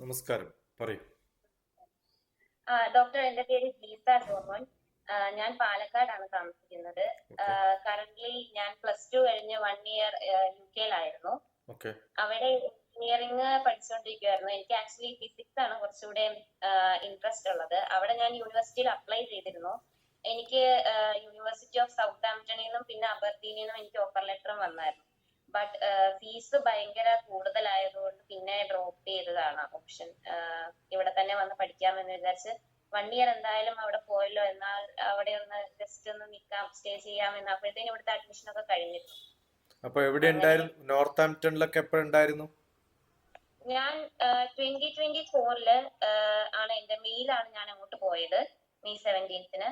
നമസ്കാരം. പറയൂ. ഡോക്ടർ, എന്റെ പേര് ഗീത ജോമോൻ. ഞാൻ പാലക്കാടാണ് താമസിക്കുന്നത്. ഓക്കെ. കറന്റ്ലി ഞാൻ +2 കഴിഞ്ഞ് 1 ഇയർ UK-ലായിരുന്നു. ഓക്കെ. അവിടെ എഞ്ചിനീയറിംഗ് പഠിച്ചുകൊണ്ടിരിക്കുകയായിരുന്നു. എനിക്ക് ആക്ച്വലി ഫിസിക്സ് ആണ് കുറച്ചുകൂടെ ഇൻട്രസ്റ്റ് ഉള്ളത്. അവിടെ ഞാൻ യൂണിവേഴ്സിറ്റിയിൽ അപ്ലൈ ചെയ്തിരുന്നു. എനിക്ക് യൂണിവേഴ്സിറ്റി ഓഫ് സൗത്ത് ആംപ്ടണിൽ നിന്നും പിന്നെ അബർദീനിൽ നിന്നും എനിക്ക് ഓഫർ ലെറ്ററും വന്നായിരുന്നു. ബട്ട് ഫീസ് ഭയങ്കര കൂടുതലായതുകൊണ്ട് പിന്നെ ഡ്രോപ്പ് ചെയ്തതാണ് ഓപ്ഷൻ. ഇവിടെ തന്നെ വന്ന് പഠിക്കാമെന്ന് വിചാരിച്ച് 1 ഇയർ എന്തായാലും അവിടെ പോയല്ലോ, എന്നാൽ അവിടെ ഒന്ന് ജസ്റ്റ് ഒന്ന് നിൽക്കാം, സ്റ്റേ ചെയ്യാമെന്ന്. അപ്പോഴത്തേനും ഇവിടുത്തെ അഡ്മിഷൻ ഒക്കെ കഴിഞ്ഞിരുന്നു. അപ്പൊ എവിടെ അങ്ങനെ ഉണ്ടായിരുന്നു? നോർത്ത് ആംപ്ടണിലൊക്കെ എപ്പോഴുണ്ടായിരുന്നു? ഞാൻ 2024-ല് ആണ് എന്റെ മെയിലാണ് ഞാൻ അങ്ങോട്ട് പോയത്, മെയ് 17-ന്.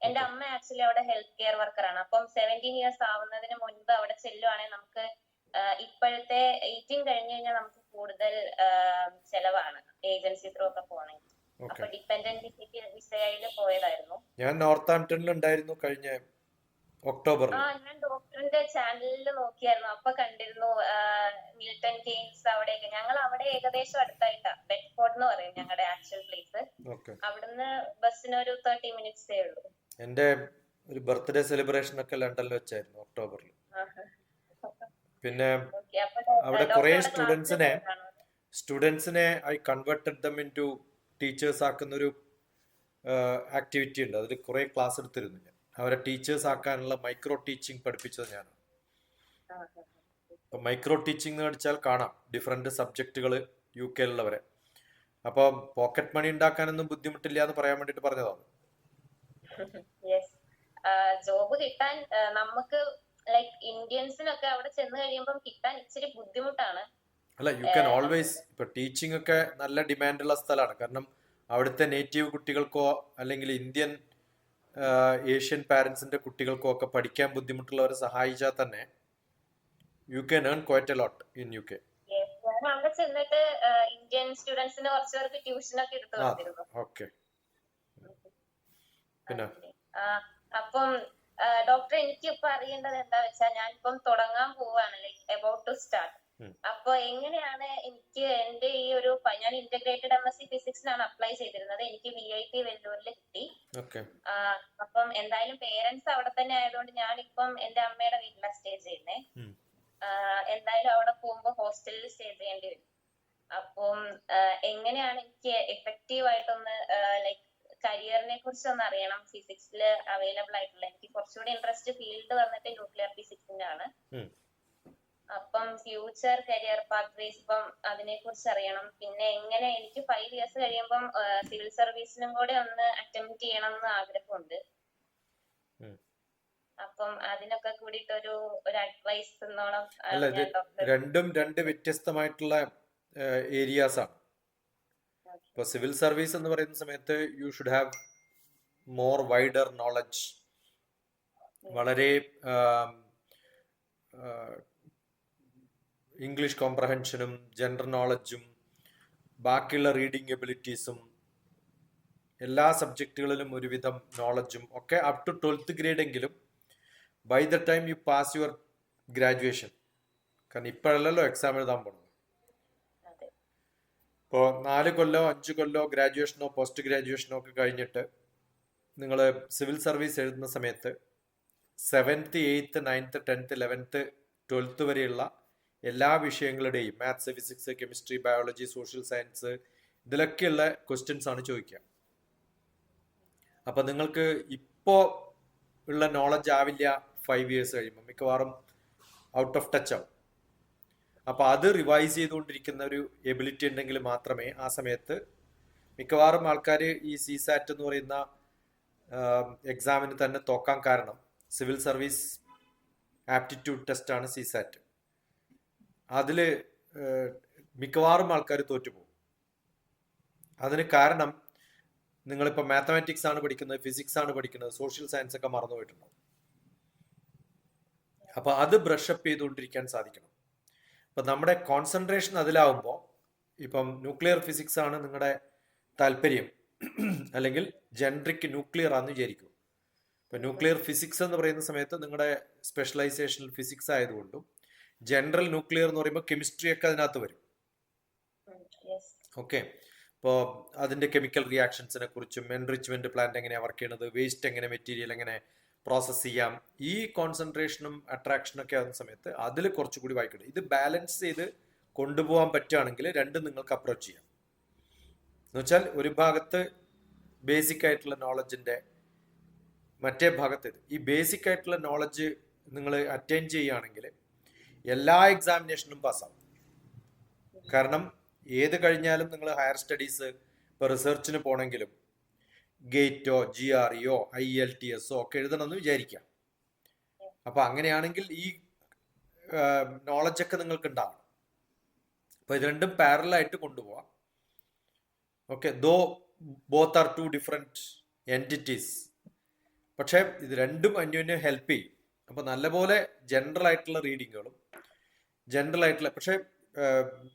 എന്റെ ഓക്കെ. അമ്മ ആക്ച്വലി അവിടെ ഹെൽത്ത് കെയർ വർക്കറാണ്. അപ്പം 17 ഇയേഴ്സ് ആവുന്നതിന് മുൻപ് അവിടെ ചെല്ലുവാണെങ്കിൽ നമുക്ക് ഇപ്പോഴത്തെ 18 കഴിഞ്ഞു കഴിഞ്ഞാൽ നമുക്ക് കൂടുതൽ ചെലവാണ് ഏജൻസി ത്രൂ ഒക്കെ പോകണമെങ്കിൽ. ഓക്കെ. അപ്പൊ ഡിപ്പെൻഡന്റ് വിസയിൽ പോയതായിരുന്നു. ഞാൻ നോർത്ത് ആംപ്ടണിൽ ഉണ്ടായിരുന്നു കഴിഞ്ഞ ഒക്ടോബറിൽ. ഞാൻ ഡോക്ടറിന്റെ ചാനലിൽ നോക്കിയായിരുന്നു. അപ്പൊ കണ്ടിരുന്നു മിൽട്ടൺ കെയ്ൻസ് അവിടെയൊക്കെ. ഞങ്ങൾ അവിടെ ഏകദേശം അടുത്തായിട്ടാ, ബെഡ്ഫോർഡ് എന്ന് പറയും ഞങ്ങളുടെ ആക്ച്വൽ പ്ലേസ്. ഓക്കെ. അവിടുന്ന് ബസ്സിന് ഒരു 30 മിനിറ്റ്സേ ഉള്ളൂ. എൻ്റെ ഒരു ബർത്ത്ഡേ സെലിബ്രേഷൻ ഒക്കെ ലണ്ടനിൽ വെച്ചായിരുന്നു ഒക്ടോബറിൽ. പിന്നെ ഓക്കെ. അപ്പൊ അവിടെ ഡോക്ടർ കുറെ അവിടെ ക്ലാസ്സിന് പോയതാണോ? സ്റ്റുഡൻസിനെ I converted them into teachers ആക്കുന്ന ഒരു ആക്ടിവിറ്റി ഉണ്ട്. അതിൽ കുറെ ക്ലാസ് എടുത്തിരുന്നു ഞാൻ. അവരെ ടീച്ചേഴ്സ് ആക്കാനുള്ള മൈക്രോ ടീച്ചിങ് പഠിപ്പിച്ചത് ഞാനാണ്. ആ, ആ, അപ്പൊ മൈക്രോ ടീച്ചിങ് എന്ന് പഠിച്ചാൽ കാണാം ഡിഫറെന്റ് സബ്ജക്റ്റുകൾ UK-ലുള്ളവരെ. അപ്പോൾ പോക്കറ്റ് മണി ഉണ്ടാക്കാനൊന്നും ബുദ്ധിമുട്ടില്ല എന്ന് പറയാൻ വേണ്ടിട്ട് പറഞ്ഞതാണ്. യെസ്. ജോബ് കിട്ടാൻ നമുക്ക് ലൈക്ക് ഇന്ത്യൻസിനൊക്കെ അവിടെ ചെന്ന് കഴിയുമ്പം കിട്ടാൻ ഇച്ചിരി ബുദ്ധിമുട്ടാണ്. അല്ല, യു ക്യാൻ നമ്മൾ ഓൾവേസ്. ഇപ്പൊ ടീച്ചിങ് ഒക്കെ നല്ല ഡിമാൻഡുള്ള സ്ഥലമാണ്. കാരണം അവിടുത്തെ നേറ്റീവ് കുട്ടികൾക്കോ അല്ലെങ്കിൽ ഇന്ത്യൻ ഏഷ്യൻ പാരൻസിന്റെ കുട്ടികൾക്കോ ഒക്കെ പഠിക്കാൻ ബുദ്ധിമുട്ടുള്ളവരെ സഹായിച്ചാൽ തന്നെ you can earn quite a lot in UK. ഞാൻ അവിടെ ചെന്നിട്ട് ഇന്ത്യൻ സ്റ്റുഡൻസിന് കുറച്ച് പേർക്ക് ട്യൂഷനൊക്കെ എടുത്തു ആ, കൊടുത്തിരുന്നു. ഓക്കെ. പിന്നെ അങ്ങനെ. അപ്പം ഡോക്ടർ, എനിക്ക് ഇപ്പൊ അറിയേണ്ടത് എന്താ വെച്ചാൽ ഞാനിപ്പം തുടങ്ങാൻ പോവാണ്, ലൈക്ക് അബൌട്ട് ടു സ്റ്റാർട്ട്. ഉം. അപ്പൊ എങ്ങനെയാണ് എനിക്ക് എന്റെ ഈ ഒരു ഞാൻ ഇന്റഗ്രേറ്റഡ് MSc ഫിസിക്സിനാണ് അപ്ലൈ ചെയ്തിരുന്നത്. എനിക്ക് VIT വെല്ലൂരിൽ കിട്ടി. ഓക്കെ. അപ്പം എന്തായാലും പേരൻസ് അവിടെ തന്നെ ആയതുകൊണ്ട് ഞാനിപ്പം എന്റെ അമ്മയുടെ വീട്ടിലാണ് സ്റ്റേ ചെയ്യുന്നേ. എന്തായാലും അവിടെ പോകുമ്പോ ഹോസ്റ്റലിൽ സ്റ്റേ ചെയ്യേണ്ടി വരും. അപ്പം എങ്ങനെയാണ് എനിക്ക് എഫക്റ്റീവ് ആയിട്ടൊന്ന് ലൈക്ക് കരിയറിനെ കുറിച്ച് ഒന്ന് അറിയണം. ഫിസിക്സിൽ അവൈലബിൾ ആയിട്ടുള്ള, എനിക്ക് കുറച്ചുകൂടി ഇൻട്രസ്റ്റ് ഫീൽഡ് വന്നിട്ട് ന്യൂക്ലിയർ ഫിസിക്സിന്റെ ആണ്. അപ്പം ഫ്യൂച്ചർ കരിയർ പാത്വേസ് ഇപ്പം അതിനെ കുറിച്ച് അറിയണം. പിന്നെ എങ്ങനെ എനിക്ക് 5 ഇയേഴ്സ് കഴിയുമ്പം സിവിൽ സർവീസിനും കൂടെ ഒന്ന് അറ്റംപ്റ്റ് ചെയ്യണം എന്ന് ആഗ്രഹമുണ്ട്. അപ്പം അതിനൊക്കെ കൂടിയിട്ട് ഒരു അഡ്വൈസ് തന്നോളം അല്ല, ഇത് ഞാൻ ഡോക്ടർ. രണ്ടും രണ്ട് വ്യത്യസ്തമായിട്ടുള്ള ഏരിയാസ് ആണ്. ഇപ്പോൾ സിവിൽ സർവീസ് എന്ന് പറയുന്ന സമയത്ത് you should have more wider knowledge. വളരെ ഇംഗ്ലീഷ് കോംപ്രഹെൻഷനും ജനറൽ നോളജും ബാക്കിയുള്ള റീഡിങ് എബിലിറ്റീസും എല്ലാ സബ്ജക്റ്റുകളിലും ഒരുവിധം നോളജും ഒക്കെ അപ് ടു 12th ഗ്രേഡ് എങ്കിലും by the time you pass your graduation. കാരണം ഇപ്പോഴല്ലല്ലോ എക്സാം എഴുതാൻ പോണത്. ഇപ്പോൾ 4 കൊല്ലോ 5 കൊല്ലോ ഗ്രാജുവേഷനോ പോസ്റ്റ് ഗ്രാജുവേഷനോ ഒക്കെ കഴിഞ്ഞിട്ട് നിങ്ങൾ സിവിൽ സർവീസ് എഴുതുന്ന സമയത്ത് 7th 8th 9th 10th 11th 12th വരെയുള്ള എല്ലാ വിഷയങ്ങളുടെയും maths, physics, chemistry, biology, social science, ഇതിലൊക്കെയുള്ള ക്വസ്റ്റ്യൻസ് ആണ് ചോദിക്കുക. അപ്പം നിങ്ങൾക്ക് ഇപ്പോൾ ഉള്ള നോളജ് ആവില്ല 5 ഇയേഴ്സ് കഴിയുമ്പോൾ. മിക്കവാറും ഔട്ട് ഓഫ് ടച്ച് ആവും. അപ്പോൾ അത് റിവൈസ് ചെയ്തുകൊണ്ടിരിക്കുന്ന ഒരു എബിലിറ്റി ഉണ്ടെങ്കിൽ മാത്രമേ ആ സമയത്ത് മിക്കവാറും ആൾക്കാർ ഈ CSAT എന്ന് പറയുന്ന എക്സാമിന് തന്നെ തോക്കാൻ കാരണം സിവിൽ സർവീസ് ആപ്റ്റിറ്റ്യൂഡ് ടെസ്റ്റാണ് CSAT. അതിൽ മിക്കവാറും ആൾക്കാർ തോറ്റുപോകും. അതിന് കാരണം നിങ്ങളിപ്പോൾ മാത്തമാറ്റിക്സ് ആണ് പഠിക്കുന്നത്, ഫിസിക്സ് ആണ് പഠിക്കുന്നത്, സോഷ്യൽ സയൻസ് ഒക്കെ മറന്നുപോയിട്ടുണ്ടാവും. അപ്പോൾ അത് ബ്രഷപ്പ് ചെയ്തുകൊണ്ടിരിക്കാൻ സാധിക്കണം. അപ്പം നമ്മുടെ കോൺസെൻട്രേഷൻ അതിലാവുമ്പോൾ, ഇപ്പം ന്യൂക്ലിയർ ഫിസിക്സ് ആണ് നിങ്ങളുടെ താല്പര്യം അല്ലെങ്കിൽ ജനറിക് ന്യൂക്ലിയർ ആണെന്ന് വിചാരിക്കും. ഇപ്പം ന്യൂക്ലിയർ ഫിസിക്സ് എന്ന് പറയുന്ന സമയത്ത് നിങ്ങളുടെ സ്പെഷ്യലൈസേഷൻ ഫിസിക്സ് ആയതുകൊണ്ടും ജനറൽ ന്യൂക്ലിയർ എന്ന് പറയുമ്പോൾ കെമിസ്ട്രി ഒക്കെ അതിനകത്ത് വരും. ഓക്കെ. ഇപ്പോൾ അതിൻ്റെ കെമിക്കൽ റിയാക്ഷൻസിനെ കുറിച്ചും എൻറിച്ച്മെന്റ് പ്ലാന്റ് എങ്ങനെയാണ് വർക്ക് ചെയ്യണത്, വേസ്റ്റ് എങ്ങനെ, മെറ്റീരിയൽ എങ്ങനെ പ്രോസസ്സ് ചെയ്യാം, ഈ കോൺസെൻട്രേഷനും അട്രാക്ഷനും ഒക്കെ ആവുന്ന സമയത്ത് അതിൽ കുറച്ചുകൂടി വായിക്കണം. ഇത് ബാലൻസ് ചെയ്ത് കൊണ്ടുപോകാൻ പറ്റുകയാണെങ്കിൽ രണ്ടും നിങ്ങൾക്ക് അപ്രോച്ച് ചെയ്യാം. എന്ന് വെച്ചാൽ ഒരു ഭാഗത്ത് ബേസിക് ആയിട്ടുള്ള നോളജിന്റെ, മറ്റേ ഭാഗത്ത് ഈ ബേസിക് ആയിട്ടുള്ള നോളജ് നിങ്ങൾ അറ്റൈൻ ചെയ്യുകയാണെങ്കിൽ എല്ലാ എക്സാമിനേഷനും പാസ്സാവും. കാരണം ഏത് കഴിഞ്ഞാലും നിങ്ങൾ ഹയർ സ്റ്റഡീസ് ഇപ്പോൾ റിസർച്ചിന് പോകണമെങ്കിലും ഗേറ്റോ GREയോ IELTSോ ഒക്കെ എഴുതണമെന്ന് വിചാരിക്കാം. അപ്പൊ അങ്ങനെയാണെങ്കിൽ ഈ നോളജൊക്കെ നിങ്ങൾക്ക് ഉണ്ടാവും. അപ്പൊ ഇത് രണ്ടും പാരലായിട്ട് കൊണ്ടുപോവാം. Okay, though both are two different entities, പക്ഷെ ഇത് രണ്ടും അന്യോന്യം ഹെൽപ്പ് ചെയ്യും. അപ്പൊ നല്ലപോലെ ജനറൽ ആയിട്ടുള്ള റീഡിങ്ങുകളും ജനറൽ ആയിട്ടുള്ള, പക്ഷെ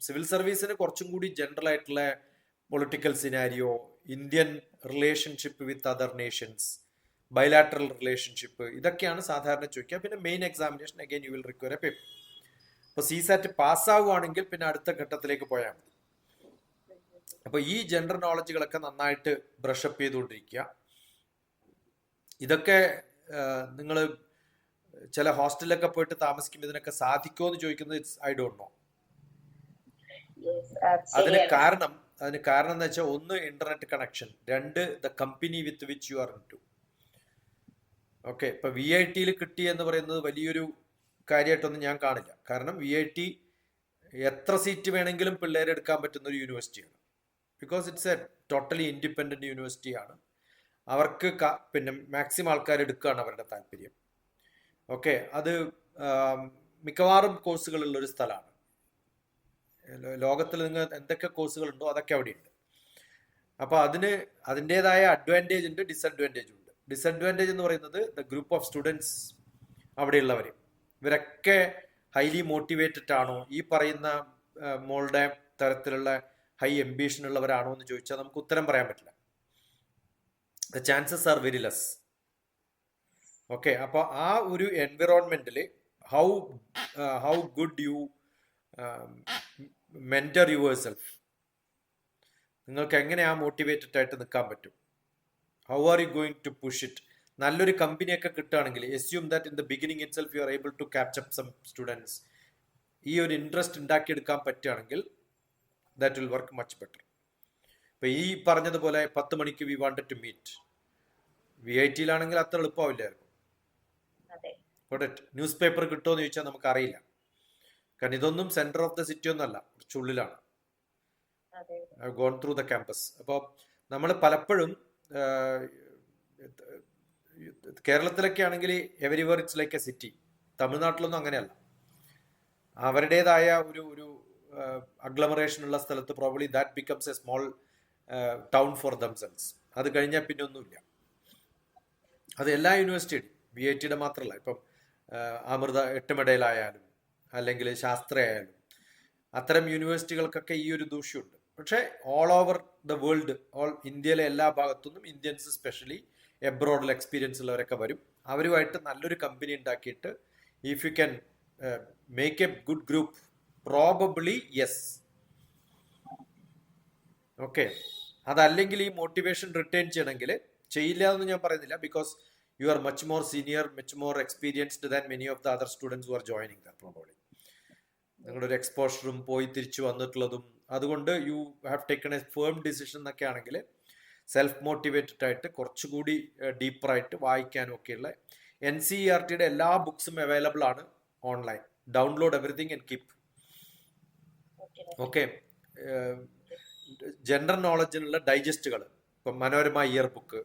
സിവിൽ സർവീസിന് കുറച്ചും കൂടി ജനറൽ ആയിട്ടുള്ള political scenario, Indian relationship with other Nations, bilateral relationship, ഇതൊക്കെയാണ് സാധാരണ ചോദിക്കുക. പിന്നെ main examination again you will require A paper. അപ്പോൾ CSAT പാസ്സാവുകയാണെങ്കിൽ പിന്നെ അടുത്ത ഘട്ടത്തിലേക്ക് പോയാൽ മതി. അപ്പോൾ ഈ ജനറൽ നോളജുകളൊക്കെ നന്നായിട്ട് ബ്രഷപ്പ് ചെയ്തുകൊണ്ടിരിക്കുക. ഇതൊക്കെ നിങ്ങൾ ചില ഹോസ്റ്റലിലൊക്കെ പോയിട്ട് താമസിക്കുമ്പോൾ ഇതിനൊക്കെ സാധിക്കുമോ എന്ന് ചോദിക്കുന്നത് ഐ ഡോണ്ട് നോ. അതിന് കാരണം എന്ന് വെച്ചാൽ ഒന്ന് ഇന്റർനെറ്റ് കണക്ഷൻ, രണ്ട് the company with which you are into. Okay, ഇപ്പൊ VITയിൽ കിട്ടി എന്ന് പറയുന്നത് വലിയൊരു കാര്യമായിട്ടൊന്നും ഞാൻ കാണില്ല. കാരണം VIT എത്ര സീറ്റ് വേണമെങ്കിലും പിള്ളേരെ എടുക്കാൻ പറ്റുന്ന ഒരു യൂണിവേഴ്സിറ്റിയാണ്. Because it's a totally independent യൂണിവേഴ്സിറ്റിയാണ്. അവർക്ക് പിന്നെ മാക്സിമം ആൾക്കാർ എടുക്കുകയാണ് അവരുടെ താല്പര്യം. ഓക്കെ, അത് മിക്കവാറും കോഴ്സുകളുള്ള ഒരു സ്ഥലമാണ്. ലോകത്തിൽ നിങ്ങൾ എന്തൊക്കെ കോഴ്സുകളുണ്ടോ അതൊക്കെ അവിടെയുണ്ട്. അപ്പോൾ അതിന് അതിൻ്റെതായ അഡ്വാൻറ്റേജ് ഉണ്ട്, ഡിസഡ്വാൻറ്റേജ് ഉണ്ട്. ഡിസഡ്വാൻറ്റേജ് എന്ന് പറയുന്നത് ദ ഗ്രൂപ്പ് ഓഫ് സ്റ്റുഡൻസ് അവിടെയുള്ളവർ, ഇവരൊക്കെ ഹൈലി മോട്ടിവേറ്റഡ് ആണോ, ഈ പറയുന്ന മോളുടെ തരത്തിലുള്ള ഹൈ എംബിഷൻ ഉള്ളവരാണോ എന്ന് ചോദിച്ചാൽ നമുക്ക് ഉത്തരം പറയാൻ പറ്റില്ല. The chances are very less. Okay, അപ്പോൾ ആ ഒരു എൻവിറോൺമെന്റിൽ how good you mentor yourself, നിങ്ങൾക്ക് എങ്ങനെയാ മോട്ടിവേറ്റഡ് ആയിട്ട് നിൽക്കാൻ പറ്റും, how are you going to push it. നല്ലൊരു കമ്പനിയൊക്കെ കിട്ടുകയാണെങ്കിൽ assume that in the beginning itself you are able to capture some students. ഈ ഒരു ഇൻട്രസ്റ്റ് ഉണ്ടാക്കിയെടുക്കാൻ പറ്റുകയാണെങ്കിൽ that will work much better. ഇപ്പൊ ഈ പറഞ്ഞതുപോലെ 10 മണിക്ക് വി വാണ്ടഡ് ടു മീറ്റ്, VITയിലാണെങ്കിൽ അത്ര എളുപ്പമാവില്ലായിരുന്നു. ന്യൂസ് പേപ്പർ കിട്ടുമോ എന്ന് ചോദിച്ചാൽ നമുക്കറിയില്ല. കാരണം ഇതൊന്നും സെന്റർ ഓഫ് ദ സിറ്റി ഒന്നല്ല, കുറച്ചുള്ളിലാണ്. I gone through the campus. അപ്പോൾ നമ്മൾ പലപ്പോഴും കേരളത്തിലൊക്കെ ആണെങ്കിൽ everywhere it's like a city. തമിഴ്നാട്ടിലൊന്നും അങ്ങനെയല്ല. അവരുടേതായ ഒരു അഗ്ലമറേഷൻ ഉള്ള സ്ഥലത്ത് probably that becomes a small town for themselves. അത് കഴിഞ്ഞാൽ പിന്നെ ഒന്നുമില്ല. അത് എല്ലാ യൂണിവേഴ്സിറ്റിയും, VITയുടെ മാത്രമല്ല. ഇപ്പം അമൃത എട്ടുമടയിലായാലും അല്ലെങ്കിൽ ശാസ്ത്രയായാലും അത്തരം യൂണിവേഴ്സിറ്റികൾക്കൊക്കെ ഈ ഒരു ദൂഷ്യമുണ്ട്. പക്ഷേ ഓൾ ഓവർ ദ വേൾഡ്, ഇന്ത്യയിലെ എല്ലാ ഭാഗത്തുനിന്നും ഇന്ത്യൻസ് സ്പെഷ്യലി എബ്രോഡിൽ എക്സ്പീരിയൻസ് ഉള്ളവരൊക്കെ വരും. അവരുമായിട്ട് നല്ലൊരു കമ്പനി ഉണ്ടാക്കിയിട്ട് if you can make A good group, probably yes. Okay, അതല്ലെങ്കിൽ ഈ മോട്ടിവേഷൻ റിട്ടേൺ ചെയ്യണമെങ്കിൽ, ചെയ്യില്ല എന്ന് ഞാൻ പറയുന്നില്ല, because you are much more senior, much more experienced than many of the other students who are joining that probably. നിങ്ങളുടെ ഒരു എക്സ്പോഷറും പോയി തിരിച്ചു വന്നിട്ടുള്ളതും, അതുകൊണ്ട് you have taken A firm decision എന്നൊക്കെ ആണെങ്കിൽ സെൽഫ് മോട്ടിവേറ്റഡ് ആയിട്ട് കുറച്ചുകൂടി ഡീപ്പറായിട്ട് വായിക്കാനും ഒക്കെയുള്ള NCERTയുടെ എല്ലാ ബുക്സും അവൈലബിൾ ആണ് online. Download everything and keep. Okay, general നോളജിനുള്ള ഡൈജസ്റ്റുകൾ, ഇപ്പം മനോരമ ഇയർ ബുക്ക്,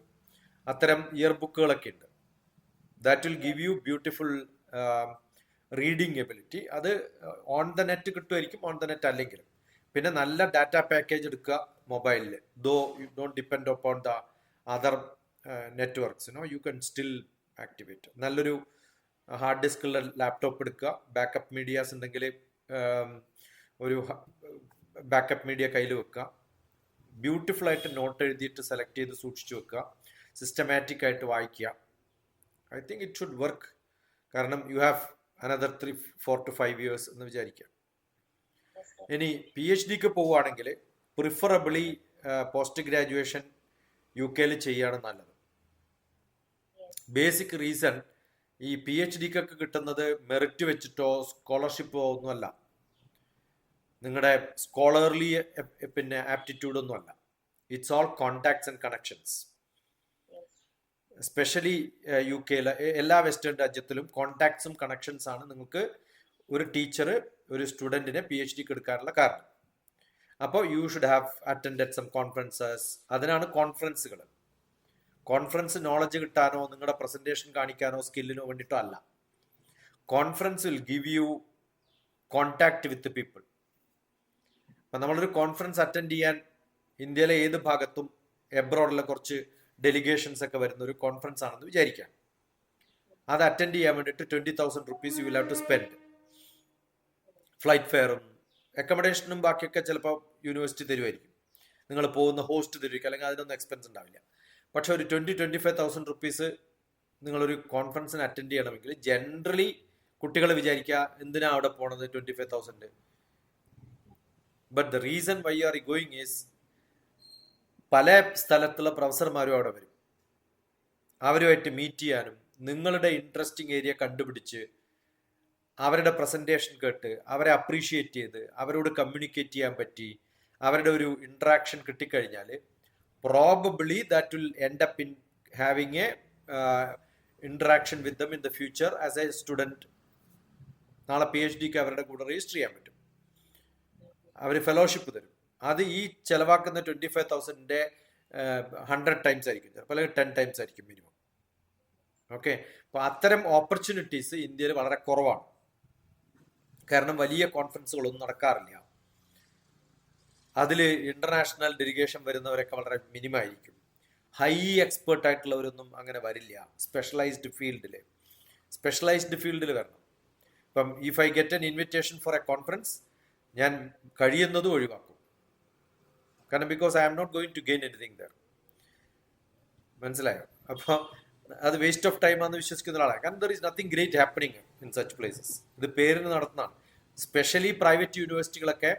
അത്തരം ഇയർ ബുക്കുകളൊക്കെ ഉണ്ട്. That will give you beautiful reading ability. അത് ഓൺ ദ നെറ്റ് കിട്ടുമായിരിക്കും, ഓൺ ദ നെറ്റ് അല്ലെങ്കിലും. പിന്നെ നല്ല ഡാറ്റ പാക്കേജ് എടുക്കുക മൊബൈലിൽ. Though you don't depend upon the other networks, you can still activate. നല്ലൊരു ഹാർഡ് ഡിസ്കുള്ള ലാപ്ടോപ്പ് എടുക്കുക. ബാക്കപ്പ് മീഡിയാസ് ഉണ്ടെങ്കിൽ ഒരു ബാക്കപ്പ് മീഡിയ കയ്യിൽ വെക്കുക. ബ്യൂട്ടിഫുൾ ആയിട്ട് നോട്ട് എഴുതിയിട്ട് സെലക്ട് ചെയ്ത് സൂക്ഷിച്ചു വെക്കുക. സിസ്റ്റമാറ്റിക് ആയിട്ട് വായിക്കുക. I think it should work. കാരണം you have another 4 to 5 years എന്ന് വിചാരിക്കുക. ഇനി PhDക്ക് പോവുകയാണെങ്കിൽ പ്രിഫറബിളി പോസ്റ്റ് ഗ്രാജുവേഷൻ UK ചെയ്യാണ് നല്ലത്. ബേസിക് റീസൺ ഈ PhDക്കൊക്കെ കിട്ടുന്നത് മെറിറ്റ് വെച്ചിട്ടോ സ്കോളർഷിപ്പോ ഒന്നുമല്ല, നിങ്ങളുടെ സ്കോളർലി പിന്നെ ആപ്റ്റിറ്റ്യൂഡ് ഒന്നുമല്ല. It's all contacts and connections. Especially UK എല്ലാ വെസ്റ്റേൺ രാജ്യത്തിലും കോണ്ടാക്ട്സും കണക്ഷൻസ് ആണ് നിങ്ങൾക്ക് ഒരു ടീച്ചർ ഒരു സ്റ്റുഡൻറ്റിനെ PhDക്ക് എടുക്കാനുള്ള കാരണം. അപ്പോൾ you should have attended some conferences. അതിനാണ് കോൺഫറൻസുകൾ. കോൺഫറൻസ് നോളജ് കിട്ടാനോ നിങ്ങളുടെ പ്രസന്റേഷൻ കാണിക്കാനോ സ്കില്ലിനോ വേണ്ടിയിട്ടോ അല്ല. Conference will give U contact with people. അപ്പം നമ്മളൊരു കോൺഫറൻസ് അറ്റൻഡ് ചെയ്യാൻ ഇന്ത്യയിലെ ഏത് ഭാഗത്തും എബ്രോഡിലെ കുറച്ച് ഡെലിഗേഷൻസ് ഒക്കെ വരുന്ന ഒരു കോൺഫറൻസ് ആണെന്ന് വിചാരിക്കാം. അത് അറ്റൻഡ് ചെയ്യാൻ വേണ്ടിയിട്ട് 20,000 rupees you will have to spend. Flight ഫെയറും അക്കോമഡേഷനും ബാക്കിയൊക്കെ ചിലപ്പോൾ യൂണിവേഴ്സിറ്റി തരുമായിരിക്കും. നിങ്ങൾ പോകുന്ന ഹോസ്റ്റ് തരുമായിരിക്കും, അല്ലെങ്കിൽ അതിനൊന്നും എക്സ്പെൻസ് ഉണ്ടാവില്ല. പക്ഷെ ഒരു 20-25,000 rupees നിങ്ങളൊരു കോൺഫറൻസിന് അറ്റൻഡ് ചെയ്യണമെങ്കിൽ ജനറലി കുട്ടികൾ വിചാരിക്കുക എന്തിനാ അവിടെ പോണത് 25,000. But the reason why you are going is പല സ്ഥലത്തുള്ള പ്രൊഫസർമാരും അവിടെ വരും. അവരുമായിട്ട് മീറ്റ് ചെയ്യാനും നിങ്ങളുടെ ഇൻട്രസ്റ്റിംഗ് ഏരിയ കണ്ടുപിടിച്ച് അവരുടെ പ്രസന്റേഷൻ കേട്ട് അവരെ അപ്രീഷിയേറ്റ് ചെയ്ത് അവരോട് കമ്മ്യൂണിക്കേറ്റ് ചെയ്യാൻ പറ്റി അവരുടെ ഒരു ഇൻട്രാക്ഷൻ കിട്ടിക്കഴിഞ്ഞാൽ probably that will end up in having A interaction with them in the future as A student. നാളെ PhDക്ക് അവരുടെ കൂടെ രജിസ്റ്റർ ചെയ്യാൻ പറ്റും. അവർ ഫെലോഷിപ്പ് തരും. അത് ഈ ചെലവാക്കുന്ന 25,000-ന്റെ 100 times ആയിരിക്കും, ചിലപ്പോൾ അല്ലെങ്കിൽ 10 times ആയിരിക്കും മിനിമം. ഓക്കെ, അപ്പോൾ അത്തരം ഓപ്പർച്യൂണിറ്റീസ് ഇന്ത്യയിൽ വളരെ കുറവാണ്. കാരണം വലിയ കോൺഫറൻസുകളൊന്നും നടക്കാറില്ല. അതിൽ ഇന്റർനാഷണൽ ഡെലിഗേഷൻ വരുന്നവരൊക്കെ വളരെ മിനിമം ആയിരിക്കും. ഹൈ എക്സ്പേർട്ട് ആയിട്ടുള്ളവരൊന്നും അങ്ങനെ വരില്ല. സ്പെഷ്യലൈസ്ഡ് ഫീൽഡിൽ വരണം. ഇപ്പം if I get an invitation for a conference ഞാൻ കഴിയുന്നതും ഒഴിവാക്കും. കാരണം because I am not going to gain anything there. മനസ്സിലായോ? അപ്പോൾ അത് വേസ്റ്റ് ഓഫ് ടൈം ആണെന്ന് വിശ്വസിക്കുന്ന ഒരാളാണ്. കാരണം there is nothing great happening in such places. ഇത് പേരിന് നടത്തുന്നതാണ്. സ്പെഷ്യലി പ്രൈവറ്റ് യൂണിവേഴ്സിറ്റികളൊക്കെ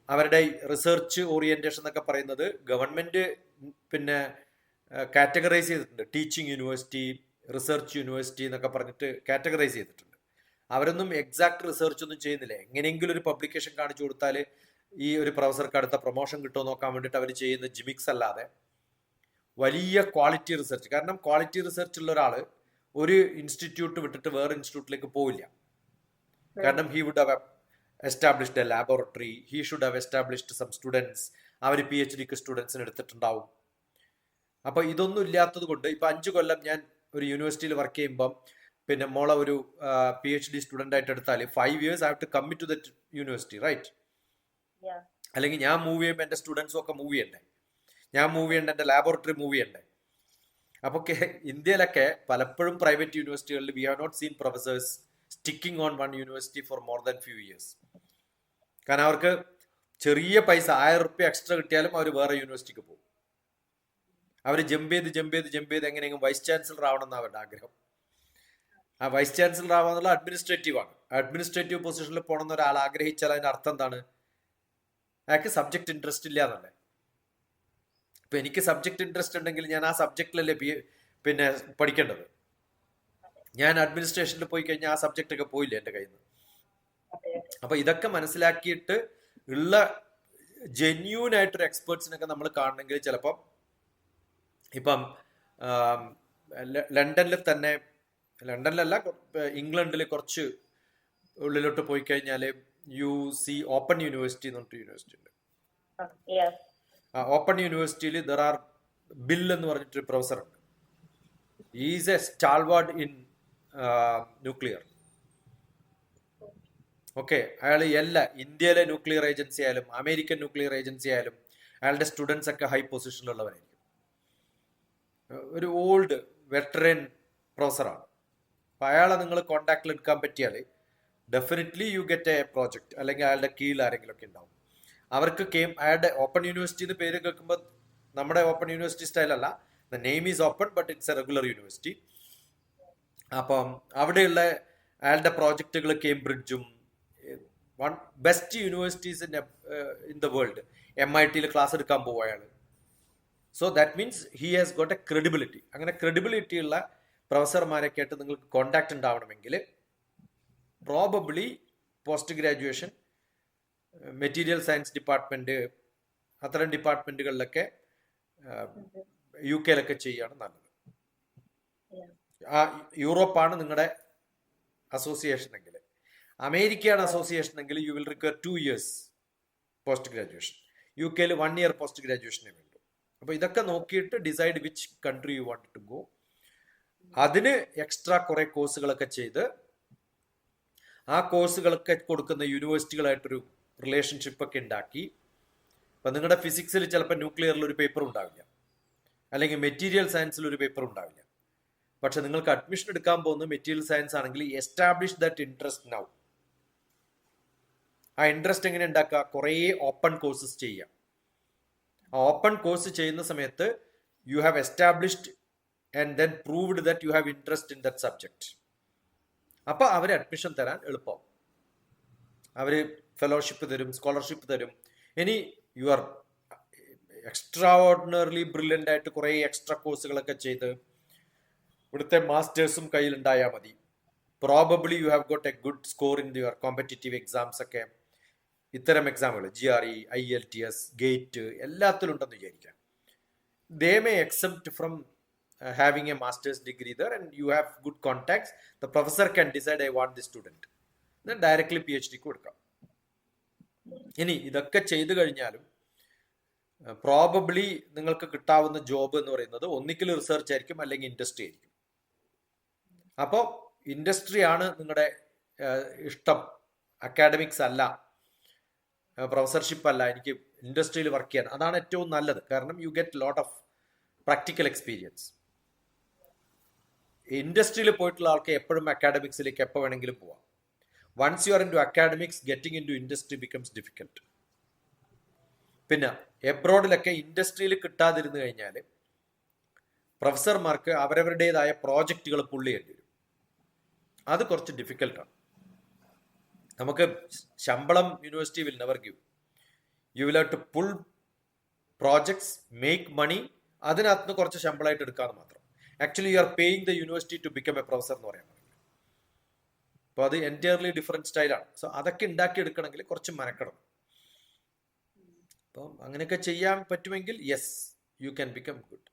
അവരുടെ റിസർച്ച് ഓറിയന്റേഷൻ എന്നൊക്കെ പറയുന്നത് ഗവൺമെന്റ് പിന്നെ കാറ്റഗറൈസ് ചെയ്തിട്ടുണ്ട്. ടീച്ചിങ് യൂണിവേഴ്സിറ്റി, റിസർച്ച് യൂണിവേഴ്സിറ്റി എന്നൊക്കെ പറഞ്ഞിട്ട് കാറ്റഗറൈസ് ചെയ്തിട്ടുണ്ട്. അവരൊന്നും എക്സാക്ട് റിസർച്ച് ഒന്നും ചെയ്യുന്നില്ല. എങ്ങനെയെങ്കിലും ഒരു പബ്ലിക്കേഷൻ കാണിച്ചു കൊടുത്താൽ ഈ ഒരു പ്രൊഫസർക്ക് അടുത്ത പ്രൊമോഷൻ കിട്ടുമോ നോക്കാൻ വേണ്ടിയിട്ട് അവർ ചെയ്യുന്ന ജിമിക്സ് അല്ലാതെ വലിയ ക്വാളിറ്റി റിസർച്ച്. കാരണം ക്വാളിറ്റി റിസർച്ച് ഉള്ള ഒരാൾ ഒരു ഇൻസ്റ്റിറ്റ്യൂട്ട് വിട്ടിട്ട് വേറെ ഇൻസ്റ്റിറ്റ്യൂട്ടിലേക്ക് പോവില്ല. കാരണം he would have established a laboratory, he should have established some students. അവർ PhDക്ക് സ്റ്റുഡൻസിന് എടുത്തിട്ടുണ്ടാവും. അപ്പോൾ ഇതൊന്നും ഇല്ലാത്തത് കൊണ്ട് ഇപ്പം 5 കൊല്ലം ഞാൻ ഒരു യൂണിവേഴ്സിറ്റിയിൽ വർക്ക് ചെയ്യുമ്പം പിന്നെ മോളെ ഒരു PhD സ്റ്റുഡൻ്റ് ആയിട്ട് എടുത്താൽ 5 years I have to commit to that university, right? അല്ലെങ്കിൽ ഞാൻ മൂവ് ചെയ്യുമ്പോൾ എൻ്റെ സ്റ്റുഡൻസും ഒക്കെ മൂവ് ചെയ്യണ്ടേ, ഞാൻ മൂവ് ചെയ്യണ്ട, എൻ്റെ ലാബോറട്ടറി മൂവ് ചെയ്യണ്ടേ. അപ്പോൾ ഇന്ത്യയിലൊക്കെ പലപ്പോഴും പ്രൈവറ്റ് യൂണിവേഴ്സിറ്റികളിൽ we have not seen professors sticking on one university for more than few years. കാരണം അവർക്ക് ചെറിയ പൈസ 1000 rupees എക്സ്ട്രാ കിട്ടിയാലും അവർ വേറെ യൂണിവേഴ്സിറ്റിക്ക് പോകും. അവർ ജമ്പ് ചെയ്ത് എങ്ങനെയെങ്കിലും വൈസ് ചാൻസലർ ആവണം എന്ന് അവരുടെ ആഗ്രഹം. ആ വൈസ് ചാൻസലർ ആവാന്നുള്ള അഡ്മിനിസ്ട്രേറ്റീവ് ആണ്. അഡ്മിനിസ്ട്രേറ്റീവ് പൊസിഷനിൽ പോകണമെന്ന് ഒരാൾ ആഗ്രഹിച്ചാൽ അതിന്റെ അർത്ഥം എന്താണ്? അയാൾക്ക് സബ്ജക്ട് ഇൻട്രസ്റ്റ് ഇല്ല എന്നല്ലേ. ഇപ്പൊ എനിക്ക് സബ്ജക്ട് ഇൻട്രസ്റ്റ് ഉണ്ടെങ്കിൽ ഞാൻ ആ സബ്ജക്റ്റിലല്ലേ പിന്നെ പഠിക്കേണ്ടത്. ഞാൻ അഡ്മിനിസ്ട്രേഷനിൽ പോയി കഴിഞ്ഞാൽ ആ സബ്ജക്റ്റ് ഒക്കെ പോയില്ലേ എൻ്റെ കയ്യിൽ നിന്ന്. അപ്പൊ ഇതൊക്കെ മനസ്സിലാക്കിയിട്ട് ഉള്ള ജെന്യൂൻ ആയിട്ടൊരു എക്സ്പേർട്സിനൊക്കെ നമ്മൾ കാണണമെങ്കിൽ ചിലപ്പം ഇപ്പം ലണ്ടനിലല്ല ഇംഗ്ലണ്ടിൽ കുറച്ച് ഉള്ളിലോട്ട് പോയി കഴിഞ്ഞാൽ യു സി ഓപ്പൺ യൂണിവേഴ്സിറ്റി എന്ന് പറഞ്ഞിട്ട് യൂണിവേഴ്സിറ്റി ഉണ്ട്. ഓപ്പൺ യൂണിവേഴ്സിറ്റിയിൽ ദർ ആർ ബിൽ എന്ന് പറഞ്ഞിട്ടൊരു പ്രൊഫസർ ഉണ്ട്. Is a stalwart in nuclear. Okay, അയാൾ എല്ലാ ഇന്ത്യയിലെ ന്യൂക്ലിയർ ഏജൻസി ആയാലും അമേരിക്കൻ ന്യൂക്ലിയർ ഏജൻസി ആയാലും അയാളുടെ സ്റ്റുഡൻസ് ഒക്കെ ഹൈ പൊസിഷനിലുള്ളവരായിരിക്കും. ഒരു ഓൾഡ് വെറ്ററൻ പ്രൊഫസറാണ്. അപ്പം അയാളെ നിങ്ങൾ കോണ്ടാക്റ്റിൽ എടുക്കാൻ പറ്റിയാൽ definitely you get A project, അല്ലെങ്കിൽ അയാളുടെ കീഴിൽ ആരെങ്കിലും ഒക്കെ ഉണ്ടാവും. അവർക്ക് അയാളുടെ ഓപ്പൺ യൂണിവേഴ്സിറ്റി എന്ന് പേര് കേൾക്കുമ്പോൾ നമ്മുടെ ഓപ്പൺ യൂണിവേഴ്സിറ്റി സ്റ്റൈലല്ല. The name is open but it's a regular university. അപ്പം അവിടെയുള്ള അയാളുടെ പ്രോജക്റ്റുകൾ കേംബ്രിഡ്ജും best universities in the world MIT class എടുക്കാൻ പോകും അയാൾ. So that means he has got a credibility. അങ്ങനെ ക്രെഡിബിലിറ്റി ഉള്ള പ്രൊഫസർമാരൊക്കെ ആയിട്ട് നിങ്ങൾക്ക് കോണ്ടാക്ട് ഉണ്ടാവണമെങ്കിൽ probably post graduation material science department അത്തരം ഡിപ്പാർട്ട്മെന്റുകളിലൊക്കെ UK ചെയ്യുകയാണ് നല്ലത്. യൂറോപ്പാണ് നിങ്ങളുടെ അസോസിയേഷൻ എങ്കിൽ, അമേരിക്കയാണ് അസോസിയേഷൻ എങ്കിൽ you will require 2 years post graduation. UK 1 year post ഗ്രാജുവേഷനേ വേണ്ടു. അപ്പോൾ ഇതൊക്കെ നോക്കിയിട്ട് decide which country you want to go. അതിന് എക്സ്ട്രാ കുറെ കോഴ്സുകളൊക്കെ ചെയ്ത് ആ കോഴ്സുകളൊക്കെ കൊടുക്കുന്ന യൂണിവേഴ്സിറ്റികളായിട്ടൊരു റിലേഷൻഷിപ്പ് ഒക്കെ ഉണ്ടാക്കി. അപ്പം നിങ്ങളുടെ ഫിസിക്സിൽ ചിലപ്പോൾ ന്യൂക്ലിയറിൽ ഒരു പേപ്പർ ഉണ്ടാവില്ല, അല്ലെങ്കിൽ മെറ്റീരിയൽ സയൻസിൽ ഒരു പേപ്പർ ഉണ്ടാവില്ല. പക്ഷെ നിങ്ങൾക്ക് അഡ്മിഷൻ എടുക്കാൻ പോകുന്നത് മെറ്റീരിയൽ സയൻസ് ആണെങ്കിൽ എസ്റ്റാബ്ലിഷ് ദാറ്റ് ഇൻട്രസ്റ്റ് നൗ. ആ ഇൻട്രസ്റ്റ് എങ്ങനെ ഉണ്ടാക്കുക? കുറേ ഓപ്പൺ കോഴ്സസ് ചെയ്യുക. ആ ഓപ്പൺ കോഴ്സ് ചെയ്യുന്ന സമയത്ത് you have established and then proved that you have interest in that subject. അപ്പൊ അവർ അഡ്മിഷൻ തരാൻ എളുപ്പമാവും. അവർ ഫെലോഷിപ്പ് തരും, സ്കോളർഷിപ്പ് തരും. ഇനി you are extraordinarily brilliant ആയിട്ട് കുറേ എക്സ്ട്രാ കോഴ്സുകളൊക്കെ ചെയ്ത് ഇവിടുത്തെ മാസ്റ്റേഴ്സും കയ്യിലുണ്ടായാൽ മതി. Probably you have got a good score in your competitive exams ഒക്കെ. ഇത്തരം എക്സാമുകൾ GRE, IELTS, ഗേറ്റ് എല്ലാത്തിലും ഉണ്ടെന്ന് വിചാരിക്കാം. They may expect from having a master's degree there and you have good contacts. The professor can decide I want this student, then directly PhD കൊടുക്കാം. ഇനി ഇതൊക്കെ ചെയ്തു കഴിഞ്ഞാലും പ്രോബബ്ലി നിങ്ങൾക്ക് കിട്ടാവുന്ന ജോബ് എന്ന് പറയുന്നത് ഒന്നിക്കൽ റിസർച്ച് ആയിരിക്കും, അല്ലെങ്കിൽ ഇൻഡസ്ട്രി ആയിരിക്കും. അപ്പോൾ ഇൻഡസ്ട്രി ആണ് നിങ്ങളുടെ ഇഷ്ടം, അക്കാഡമിക്സ് അല്ല, പ്രൊഫസർഷിപ്പ് അല്ല, എനിക്ക് ഇൻഡസ്ട്രിയിൽ വർക്ക് ചെയ്യാൻ, അതാണ് ഏറ്റവും നല്ലത്. കാരണം you get lot of practical experience. ഇൻഡസ്ട്രിയിൽ പോയിട്ടുള്ള ആൾക്ക് എപ്പോഴും അക്കാഡമിക്സിലേക്ക് എപ്പോൾ വേണമെങ്കിലും പോവാം. Once you are into academics, getting into industry becomes difficult. പിന്നെ എബ്രോഡിലൊക്കെ ഇൻഡസ്ട്രിയിൽ കിട്ടാതിരുന്നു കഴിഞ്ഞാൽ പ്രൊഫസർമാർക്ക് അവരവരുടേതായ പ്രോജക്റ്റുകൾ പുള്ളി ചെയ്യേണ്ടി വരും. അത് കുറച്ച് ഡിഫിക്കൽട്ടാണ്. നമുക്ക് ശമ്പളം university will never give. You will have to pull projects, make money. അതിനകത്ത് കുറച്ച് ശമ്പളമായിട്ട് എടുക്കാമെന്ന് മാത്രം. Actually you are paying the university to become a professor എന്ന് പറയാൻ പറ്റില്ല. അപ്പോൾ അത് എൻറ്റയർലി ഡിഫറെൻറ്റ് സ്റ്റൈലാണ്. സോ അതൊക്കെ ഉണ്ടാക്കിയെടുക്കണമെങ്കിൽ കുറച്ച് മെനക്കെടണം. അപ്പം അങ്ങനെയൊക്കെ ചെയ്യാൻ പറ്റുമെങ്കിൽ yes, you can become good.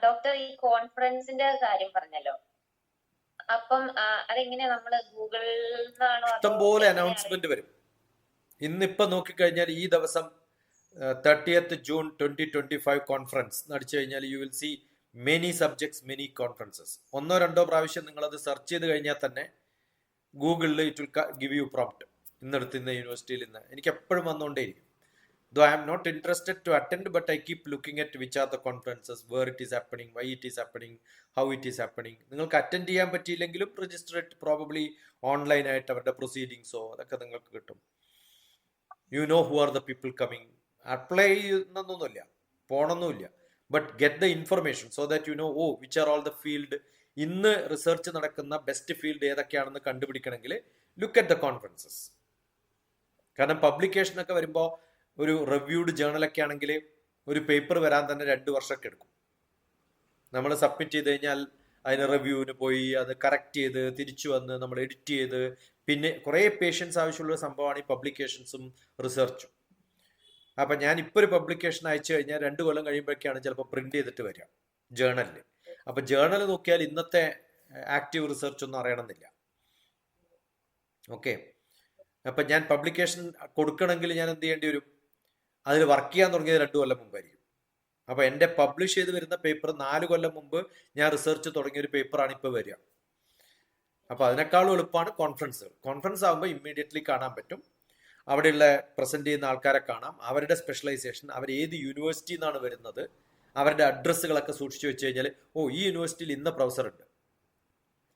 Doctor, ഈ കോൺഫറൻസിന്റെ കാര്യം പറഞ്ഞല്ലോ, അപ്പം അതെങ്ങനെയാ നമ്മള് ഗൂഗിളിൽ നിന്നാണോ? ഇഷ്ടംപോലെ അനൗൺസ്മെന്റ് വരും. ഇന്നിപ്പം നോക്കിക്കഴിഞ്ഞാൽ ഈ ദിവസം 30th June 2025 കോൺഫറൻസ് നടിച്ചു കഴിഞ്ഞാൽ you will see many subjects, many conferences. 1-2 പ്രാവശ്യം നിങ്ങളത് സെർച്ച് ചെയ്ത് കഴിഞ്ഞാൽ തന്നെ ഗൂഗിളിൽ it will give you prompt. ഇന്നെടുത്ത് ഇന്ന യൂണിവേഴ്സിറ്റിയിൽ ഇന്ന്. എനിക്ക് എപ്പോഴും വന്നുകൊണ്ടേയിരിക്കും. Though I am not interested to attend, but I keep looking at which are the conferences, where it is happening, why it is happening, how it is happening. നിങ്ങൾക്ക് attend ചെയ്യാൻ പറ്റിയില്ലെങ്കിലും രജിസ്റ്റർ ഇറ്റ് പ്രോബബ്ലി ഓൺലൈനായിട്ട്. അവരുടെ പ്രൊസീഡിങ്സോ അതൊക്കെ നിങ്ങൾക്ക് കിട്ടും. You know who are the people coming. Apply ചെയ്യുന്നൊന്നുമില്ല, പോണൊന്നുമില്ല, but get the information so that you know which are all the field. ഇന്ന് റിസർച്ച് നടക്കുന്ന ബെസ്റ്റ് ഫീൽഡ് ഏതൊക്കെയാണെന്ന് കണ്ടുപിടിക്കണമെങ്കിൽ ലുക്ക് അറ്റ് ദ കോൺഫറൻസസ്. കാരണം പബ്ലിക്കേഷനൊക്കെ വരുമ്പോൾ ഒരു റിവ്യൂഡ് ജേണലൊക്കെ ആണെങ്കിൽ ഒരു പേപ്പർ വരാൻ തന്നെ 2 വർഷമൊക്കെ എടുക്കും. നമ്മൾ സബ്മിറ്റ് ചെയ്ത് കഴിഞ്ഞാൽ അതിന് റിവ്യൂവിന് പോയി അത് കറക്റ്റ് ചെയ്ത് തിരിച്ചു വന്ന് നമ്മൾ എഡിറ്റ് ചെയ്ത്, പിന്നെ കുറേ പേഷ്യൻസ് ആവശ്യമുള്ള സംഭവമാണ് ഈ പബ്ലിക്കേഷൻസും റിസർച്ചും. അപ്പം ഞാൻ ഇപ്പോൾ ഒരു പബ്ലിക്കേഷൻ അയച്ചു കഴിഞ്ഞാൽ 2 കൊല്ലം കഴിയുമ്പോഴൊക്കെയാണ് ചിലപ്പോൾ പ്രിന്റ് ചെയ്തിട്ട് വരിക ജേണലിൽ. അപ്പം ജേണൽ നോക്കിയാൽ ഇന്നത്തെ ആക്റ്റീവ് റിസർച്ച് ഒന്നും അറിയണമെന്നില്ല. ഓക്കെ, അപ്പം ഞാൻ പബ്ലിക്കേഷൻ കൊടുക്കണമെങ്കിൽ ഞാൻ എന്ത് ചെയ്യേണ്ടി വരും? അതിൽ വർക്ക് ചെയ്യാൻ തുടങ്ങിയത് 2 കൊല്ലം മുമ്പായിരിക്കും. അപ്പോൾ എൻ്റെ പബ്ലിഷ് ചെയ്ത് വരുന്ന പേപ്പർ 4 കൊല്ലം മുമ്പ് ഞാൻ റിസർച്ച് തുടങ്ങിയൊരു പേപ്പറാണ് ഇപ്പോൾ വരിക. അപ്പോൾ അതിനേക്കാളും എളുപ്പമാണ് കോൺഫറൻസുകൾ. കോൺഫറൻസ് ആകുമ്പോൾ ഇമ്മീഡിയറ്റ്ലി കാണാൻ പറ്റും, അവിടെയുള്ള പ്രസന്റ് ചെയ്യുന്ന ആൾക്കാരെ കാണാം, അവരുടെ സ്പെഷ്യലൈസേഷൻ, അവർ ഏത് യൂണിവേഴ്സിറ്റിയിൽ നിന്നാണ് വരുന്നത്, അവരുടെ അഡ്രസ്സുകളൊക്കെ സൂക്ഷിച്ചു വെച്ച് കഴിഞ്ഞാൽ ഈ യൂണിവേഴ്സിറ്റിയിൽ ഇന്ന പ്രൊഫസർ ഉണ്ട്,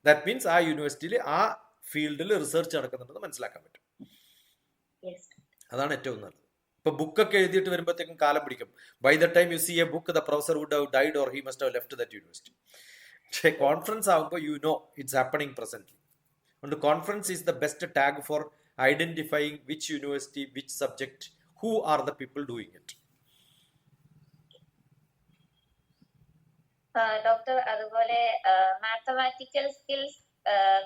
ദാറ്റ് മീൻസ് ആ യൂണിവേഴ്സിറ്റിയിൽ ആ ഫീൽഡിൽ റിസർച്ച് നടക്കുന്നുണ്ടെന്ന് മനസ്സിലാക്കാൻ പറ്റും. അതാണ് ഏറ്റവും നല്ലത്. ഇപ്പൊ ബുക്കൊക്കെ എഴുതിയിട്ട് വരുമ്പോഴത്തേക്കും കാലം പിടിക്കും. By the time you see a book, the professor would have died or he must have left that university. പക്ഷേ കോൺഫറൻസ് ആകുമ്പോൾ you know it's happening presently. അതുകൊണ്ട് conference is the best tag for identifying which university, which subject, who are the people doing it. Doctor, അതുപോലെ mathematical skills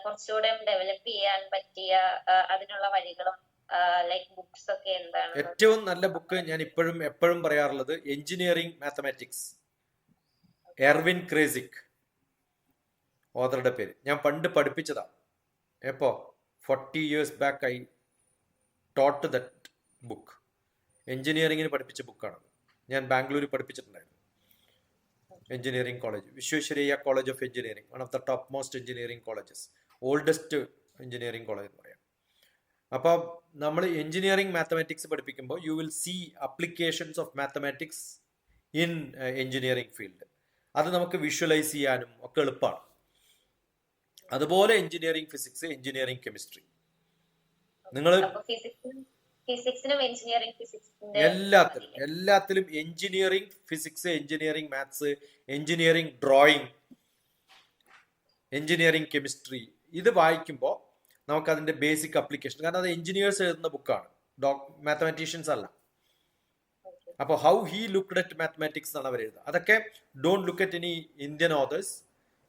കുറച്ചുകൂടെ develop ചെയ്യാൻ പറ്റിയ അതിനുള്ള വഴികളും like books ഒക്കെ എന്താണ്? ഏറ്റവും നല്ല ബുക്ക് ഞാൻ എപ്പോഴും പറയാറുള്ളത് എഞ്ചിനീയറിംഗ് മാത്തമാറ്റിക്സ്, എർവിൻ ക്രേസിക് ഓതറുടെ പേര്. ഞാൻ പണ്ട് പഠിപ്പിച്ചതാ. എപ്പോ 40 years back I taught that book. എഞ്ചിനീയറിംഗിന് പഠിപ്പിച്ച ബുക്കാണ്. ഞാൻ ബാംഗ്ലൂരിൽ പഠിപ്പിച്ചിട്ടുണ്ടായിരുന്നു. Engineering college, Visvesvaraya college of engineering, one of the top most engineering colleges, oldest engineering college എന്ന് പറയാം. അപ്പോൾ നമ്മൾ എഞ്ചിനീയറിംഗ് മാത്തമാറ്റിക്സ് പഠിപ്പിക്കുമ്പോൾ you will see applications of mathematics in engineering field. അത് നമുക്ക് വിഷ്വലൈസ് ചെയ്യാനും ഒക്കെ എളുപ്പമാണ്. അതുപോലെ എഞ്ചിനീയറിംഗ് ഫിസിക്സ്, എഞ്ചിനീയറിംഗ് കെമിസ്ട്രി, നിങ്ങൾ ഫിസിക്സിനും എഞ്ചിനീയറിംഗ് ഫിസിക്സിന്റെ എല്ലാത്തിലും engineering physics, engineering maths, engineering drawing, engineering chemistry, ഇത് വായിക്കുമ്പോൾ നമുക്ക് അതിന്റെ ബേസിക് അപ്ലിക്കേഷൻ, കാരണം അത് എഞ്ചിനീയേഴ്സ് എഴുതുന്ന ബുക്കാണ്, മാത്തമാറ്റീഷ്യൻസ് അല്ല. അപ്പോൾ how he looked at mathematics എന്നാണ് അവർ എഴുതുക. അതൊക്കെ don't look at any Indian authors.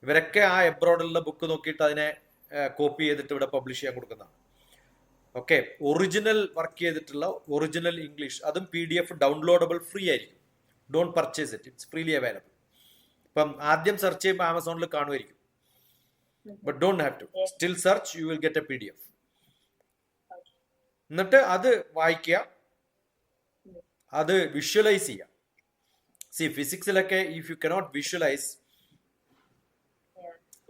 ഇവരൊക്കെ ആ എബ്രോഡുള്ള ബുക്ക് നോക്കിയിട്ട് അതിനെ കോപ്പി ചെയ്തിട്ട് ഇവിടെ പബ്ലിഷ് ചെയ്യാൻ കൊടുക്കുന്നതാണ്. ഓക്കെ, ഒറിജിനൽ വർക്ക് ചെയ്തിട്ടുള്ള ഒറിജിനൽ ഇംഗ്ലീഷ്, അതും PDF ഡൗൺലോഡബിൾ ഫ്രീ ആയിരിക്കും. Don't purchase it, it's freely available. ഇപ്പം ആദ്യം സെർച്ച് ചെയ്യുമ്പോൾ ആമസോണിൽ കാണുമായിരിക്കും, but don't have to, still search, you will get a PDF. എന്നിട്ട് അത് വായിക്കുക, അത് വിഷ്വലൈസ് ചെയ്യുക. സി ഫിസിക്സിലൊക്കെ ഇഫ് യു കനോട്ട് വിഷ്വലൈസ്,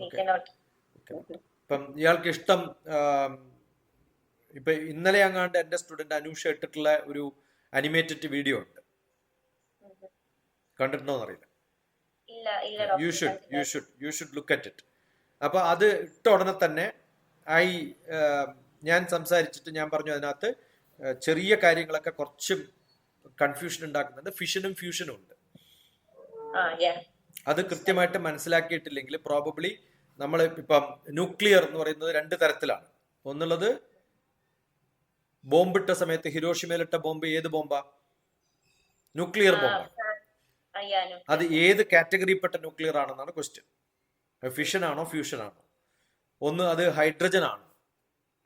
ഇപ്പം ഇയാൾക്ക് ഇഷ്ടം, ഇപ്പൊ ഇന്നലെ അങ്ങാണ്ട് എന്റെ സ്റ്റുഡന്റ് അനൂഷ ഇട്ടിട്ടുള്ള ഒരു അനിമേറ്റഡ് വീഡിയോ ഉണ്ട്, കണ്ടിട്ടുണ്ടോന്ന് അറിയില്ല. You should look at it. അപ്പൊ അത് ഇട്ട ഉടനെ തന്നെ ഞാൻ സംസാരിച്ചിട്ട് ഞാൻ പറഞ്ഞു അതിനകത്ത് ചെറിയ കാര്യങ്ങളൊക്കെ കുറച്ച് കൺഫ്യൂഷൻ ഉണ്ടാക്കുന്നുണ്ട്. ഫിഷനും ഫ്യൂഷനും ഉണ്ട്. അത് കൃത്യമായിട്ട് മനസ്സിലാക്കിയിട്ടില്ലെങ്കിൽ പ്രോബബ്ലി നമ്മൾ ഇപ്പം ന്യൂക്ലിയർ എന്ന് പറയുന്നത് 2 തരത്തിലാണ്. ഒന്നുള്ളത് ബോംബിട്ട സമയത്ത് ഹിരോഷിമയിലിട്ട ബോംബ് ഏത് ബോംബാ? ന്യൂക്ലിയർ ബോംബാണ്. അത് ഏത് കാറ്റഗറിപ്പെട്ട ന്യൂക്ലിയർ ആണെന്നാണ് ക്വസ്റ്റ്യൻ. ഫിഷൻ ആണോ ഫ്യൂഷൻ ആണോ? ഒന്ന് അത് ഹൈഡ്രജൻ ആണ്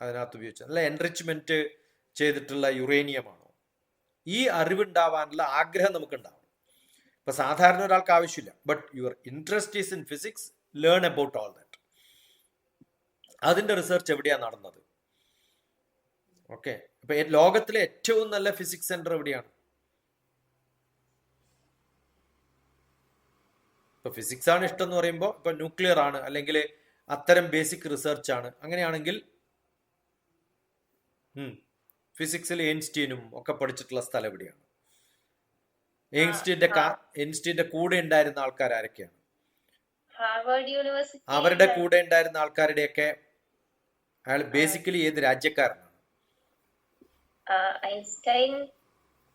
അതിനകത്ത് ഉപയോഗിച്ചത്, അല്ല എൻറിച്ച്മെന്റ് ചെയ്തിട്ടുള്ള യുറേനിയം ആണോ? ഈ അറിവുണ്ടാവാനുള്ള ആഗ്രഹം നമുക്കുണ്ടാവും. ഇപ്പൊ സാധാരണ ഒരാൾക്ക് ആവശ്യമില്ല, but your interest is in physics, learn about all that. അതിന്റെ റിസർച്ച് എവിടെയാണ് നടന്നത്? ഓക്കെ, ഇപ്പൊ ലോകത്തിലെ ഏറ്റവും നല്ല ഫിസിക്സ് സെന്റർ എവിടെയാണ്? ഇപ്പൊ ഫിസിക്സ് ആണ് ഇഷ്ടം എന്ന് പറയുമ്പോൾ ഇപ്പൊ ന്യൂക്ലിയർ ആണ്, അല്ലെങ്കിൽ അത്തരം ബേസിക് റിസർച്ച് ആണ്. അങ്ങനെയാണെങ്കിൽ ഫിസിക്സിൽ എയിൻസ്റ്റീനും ഒക്കെ പഠിച്ചിട്ടുള്ള സ്ഥലം എവിടെയാണ്? എയിൻസ്റ്റീന്റെ കൂടെ ഉണ്ടായിരുന്ന ആൾക്കാർ ആരൊക്കെയാണ്? Harvard university. അവരുടെ കൂടെ ഉണ്ടായിരുന്ന ആൾക്കാരുടെയൊക്കെ അയാൾ ബേസിക്കലി ഏത് രാജ്യക്കാരനാണ്? ഐൻസ്റ്റൈൻ.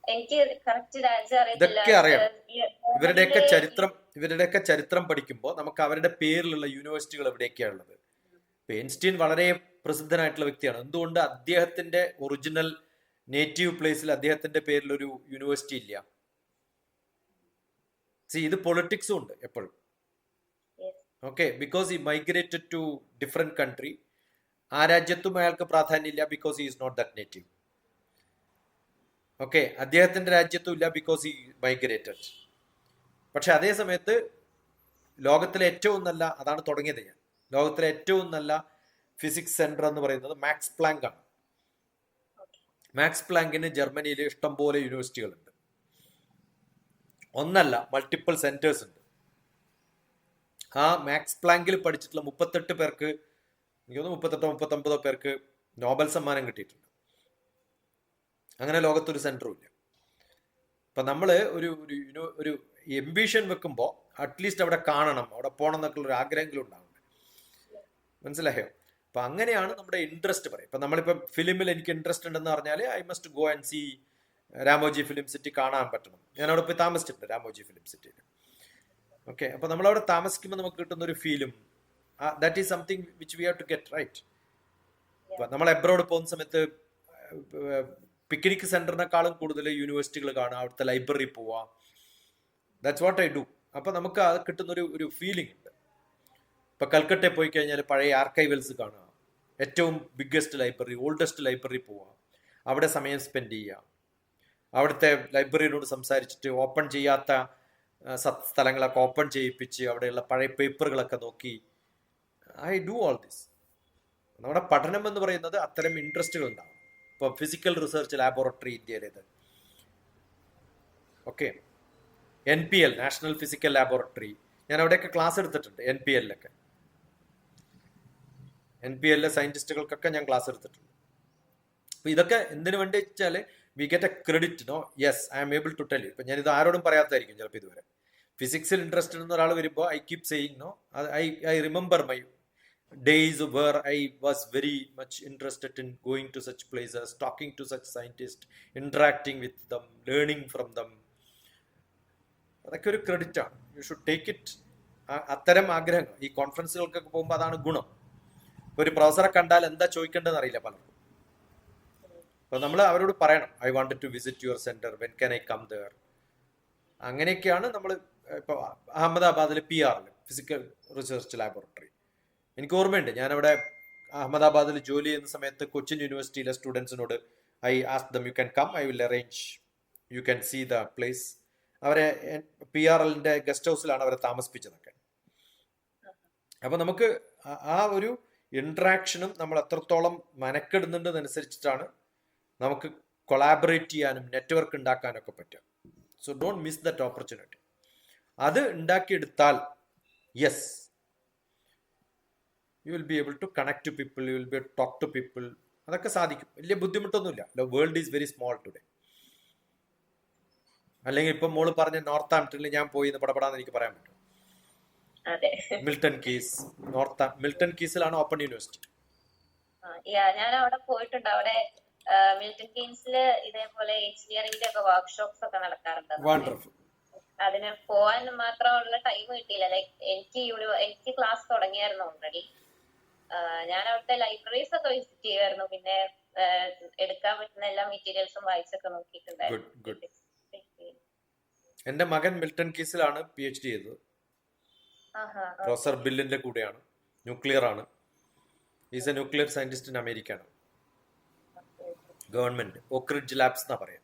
എനിക്ക് കറക്റ്റ് രാജ്യം അറിയില്ല. ഇതൊക്കെ അറിയണം. ഇവരുടെയൊക്കെ ചരിത്രം പഠിക്കുമ്പോൾ നമുക്ക് അവരുടെ പേരിലുള്ള യൂണിവേഴ്സിറ്റികൾ എവിടെയൊക്കെയാണ് ഉള്ളത്. ഐൻസ്റ്റീൻ വളരെ പ്രസിദ്ധനായിട്ടുള്ള വ്യക്തിയാണ്. എന്തുകൊണ്ട് അദ്ദേഹത്തിന്റെ ഒറിജിനൽ നേറ്റീവ് പ്ലേസിൽ അദ്ദേഹത്തിന്റെ പേരിൽ ഒരു യൂണിവേഴ്സിറ്റി ഇല്ല? ഇത് പൊളിറ്റിക്സും ഉണ്ട് എപ്പോഴും. Okay, because he migrated to different country. ആ രാജ്യത്തും അയാൾക്ക് പ്രാധാന്യമില്ല, because he is not that native. Okay, അദ്ദേഹത്തിന്റെ രാജ്യത്തും ഇല്ല, ബിക്കോസ് ഹി മൈഗ്രേറ്റഡ്. പക്ഷെ അതേ സമയത്ത് ലോകത്തിലെ ഏറ്റവും നല്ല, അതാണ് തുടങ്ങിയത് ഞാൻ, ലോകത്തിലെ ഏറ്റവും നല്ല ഫിസിക്സ് സെന്റർ എന്ന് പറയുന്നത് മാക്സ് പ്ലാങ്ക് ആണ്. മാക്സ് പ്ലാങ്കിന് ജർമ്മനിയിൽ ഇഷ്ടംപോലെ യൂണിവേഴ്സിറ്റികളുണ്ട്. ഒന്നല്ല, മൾട്ടിപ്പിൾ സെന്റേഴ്സ് ഉണ്ട്. ആ മാക്സ് പ്ലാങ്കിൽ പഠിച്ചിട്ടുള്ള 38 പേർക്ക്, എനിക്ക് തോന്നുന്നു 38-39 പേർക്ക് നോബൽ സമ്മാനം കിട്ടിയിട്ടുണ്ട്. അങ്ങനെ ലോകത്തൊരു സെന്ററും ഇല്ല. ഇപ്പൊ നമ്മള് ഒരു എംബിഷൻ വെക്കുമ്പോൾ അറ്റ്ലീസ്റ്റ് അവിടെ കാണണം, അവിടെ പോകണം എന്നൊക്കെ ഒരു ആഗ്രഹങ്ങളും ഉണ്ടാവും. മനസ്സിലായോ? അപ്പൊ അങ്ങനെയാണ് നമ്മുടെ ഇൻട്രസ്റ്റ് പറയും. ഇപ്പൊ നമ്മളിപ്പോ ഫിലിമിൽ എനിക്ക് ഇൻട്രസ്റ്റ് ഉണ്ടെന്ന് പറഞ്ഞാൽ I must go and see Ramoji film city കാണാൻ പറ്റണം. ഞാൻ അവിടെ പോയി താമസിച്ചിട്ടുണ്ട്, രാമോജി ഫിലിം സിറ്റിയിൽ. ഓക്കെ, അപ്പൊ നമ്മളവിടെ താമസിക്കുമ്പോൾ നമുക്ക് കിട്ടുന്ന ഒരു ഫീലും, that is something which we have to get right. ഇപ്പൊ നമ്മൾ എബ്രോഡ് പോകുന്ന സമയത്ത് പിക്നിക് സെന്ററിനെക്കാളും കൂടുതൽ യൂണിവേഴ്സിറ്റികൾ കാണുക, അവിടുത്തെ ലൈബ്രറി പോവാം. That's what I do. അപ്പൊ നമുക്ക് അത് കിട്ടുന്നൊരു ഫീലിംഗ് ഉണ്ട്. ഇപ്പൊ കൽക്കട്ടയിൽ പോയി കഴിഞ്ഞാൽ പഴയ ആർക്കൈവൽസ് കാണുക, ഏറ്റവും ബിഗ്ഗസ്റ്റ് ലൈബ്രറി, ഓൾഡസ്റ്റ് ലൈബ്രറി പോവുക, അവിടെ സമയം സ്പെൻഡ് ചെയ്യുക, അവിടുത്തെ ലൈബ്രറിയോട് സംസാരിച്ചിട്ട് ഓപ്പൺ ചെയ്യാത്ത സ്ഥലങ്ങളൊക്കെ ഓപ്പൺ ചെയ്യിപ്പിച്ച് അവിടെയുള്ള പഴയ പേപ്പറുകളൊക്കെ നോക്കി. I do all this. നമ്മുടെ പഠനം എന്ന് പറയുന്നത് അത്തരം ഇൻട്രസ്റ്റുകൾ ഉണ്ടാവും. ഇപ്പോൾ ഫിസിക്കൽ റിസർച്ച് ലാബോറട്ടറി ഇന്ത്യയിലേത്, okay, NPL, national physical laboratory, ഞാൻ അവിടെയൊക്കെ ക്ലാസ് എടുത്തിട്ടുണ്ട്. NPL സയന്റിസ്റ്റുകൾക്കൊക്കെ ഞാൻ ക്ലാസ് എടുത്തിട്ടുണ്ട്. അപ്പൊ ഇതൊക്കെ എന്തിനു വേണ്ടി വെച്ചാൽ we get a credit. No, yes, I am able to tell you. ഇപ്പൊ ഞാൻ ഇത് ആരോടും പറയാത്തായിരിക്കും ചിലപ്പോൾ ഇതുവരെ. ഫിസിക്സിൽ ഇൻട്രസ്റ്റഡ് എന്ന ഒരാൾ വരുമ്പോൾ I keep saying no, I remember my days where I was very much interested in going to such places, talking to such scientists, interacting with them, learning from them. അതൊക്കെ ഒരു ക്രെഡിറ്റ് ആണ്. You should take it. അത്തരം ആഗ്രഹങ്ങൾ ഈ കോൺഫറൻസുകൾക്കൊക്കെ പോകുമ്പോൾ അതാണ് ഗുണം. ഒരു പ്രൊഫസറെ കണ്ടാൽ എന്താ ചോദിക്കേണ്ടതെന്ന് അറിയില്ല പലർക്കും. അപ്പൊ നമ്മൾ അവരോട് പറയണം, I wanted to visit your centre, when can I come there. അങ്ങനെയൊക്കെയാണ് നമ്മൾ. ഇപ്പോൾ അഹമ്മദാബാദിൽ PR ഫിസിക്കൽ റിസർച്ച് ലാബോറട്ടറി, എനിക്ക് ഓർമ്മയുണ്ട്. ഞാനവിടെ അഹമ്മദാബാദിൽ ജോലി ചെയ്യുന്ന സമയത്ത് കൊച്ചിൻ യൂണിവേഴ്സിറ്റിയിലെ സ്റ്റുഡൻസിനോട് I ask them, you can come, I will arrange, you can see the place. അവരെ PRLന്റെ ഗസ്റ്റ് ഹൗസിലാണ് അവരെ താമസിപ്പിച്ചതൊക്കെ. അപ്പൊ നമുക്ക് ആ ഒരു ഇന്ററാക്ഷനും നമ്മൾ എത്രത്തോളം മനക്കെടുന്നുണ്ടെന്നനുസരിച്ചിട്ടാണ് നമുക്ക് കൊളാബറേറ്റ് ചെയ്യാനും നെറ്റ്വർക്ക് ഉണ്ടാക്കാനൊക്കെ പറ്റുക. So don't miss that opportunity. അത് ഉണ്ടാക്കിയെടുത്താൽ yes, you will be able to connect to people, you will be talk to people. അതൊക്കെ സാധിക്കും, വലിയ ബുദ്ധിമുട്ടൊന്നുമില്ല. The world is very small today. അല്ലെങ്കിൽ ഇപ്പം മോള് പറഞ്ഞ നോർത്ത് ആംപ്ടണിൽ ഞാൻ പോയി എന്ന് പടപെടാന്ന് എനിക്ക് പറയാൻ പറ്റും. മിൽട്ടൺ കീസിലാണ് ഓപ്പൺ യൂണിവേഴ്സിറ്റി. ഞാൻ അവിടെ പോയിട്ടുണ്ട്. അവിടെ മിൽട്ടൺ കീൻസിൽ ഇതേപോലെ എഞ്ചിനീയറിംഗിന്റെ ഒക്കെ വർക്ക്ഷോപ്സ് ഒക്കെ നടക്കാറുണ്ട്. വണ്ടർഫുൾ. അതിന് പോവാൻ മാത്രമുള്ള ടൈം കിട്ടിയില്ല. ലൈക്ക് എനിക്ക് ക്ലാസ് തുടങ്ങിയായിരുന്നു ഓൾറെഡി. ഞാൻ അവിടുത്തെ ലൈബ്രറീസ് ഒക്കെ വിസിറ്റ് ചെയ്യുമായിരുന്നു. പിന്നെ എടുക്കാൻ പറ്റുന്ന എല്ലാ മെറ്റീരിയൽസും വായിച്ചൊക്കെ നോക്കിയിട്ടുണ്ടായിരുന്നു. എന്റെ മകൻ മിൽട്ടൺ കീസിലാണ് PhD ചെയ്തത്. പ്രൊഫസർ ബില്ലിന്റെ കൂടെയാണ്. ന്യൂക്ലിയർ ആണ്. Is A nuclear scientist in America ആണ്. ഗവൺമെന്റ് ഓക്രിഡ്ജ് ലാബ്സ് എന്നാ പറയാം.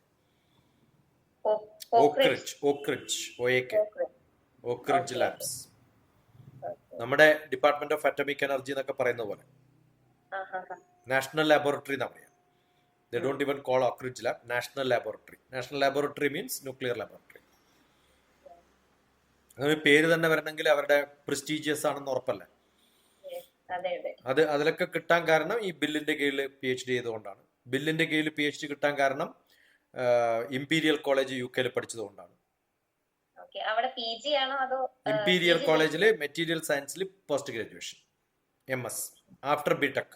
ഓക്രിഡ്ജ് ലാബ്സ്. നമ്മുടെ ഡിപ്പാർട്ട്മെന്റ് ഓഫ് അറ്റോമിക് എനർജി എന്നൊക്കെ പറയുന്ന പോലെ നാഷണൽ ലാബോറട്ടറി എന്നാ പറയാം. They don't even call Oak Ridge Lab National Laboratory. National Laboratory means nuclear laboratory. അങ്ങനെ പേര് തന്നെ വരണമെങ്കിൽ അവരുടെ പ്രസ്റ്റീജിയസ് ആണെന്ന് ഉറപ്പല്ലേ. അതിലൊക്കെ കിട്ടാൻ കാരണം ഈ ബില്ലിന്റെ കീഴിൽ PhD ചെയ്തുകൊണ്ടാണ്. ബില്ലിന്റെ കീഴിൽ PhD കിട്ടാൻ കാരണം ഇംപീരിയൽ കോളേജ് UK പഠിച്ചതുകൊണ്ടാണ്. ഇംപീരിയൽ കോളേജിൽ മെറ്റീരിയൽ സയൻസിൽ post graduation MS after BTech.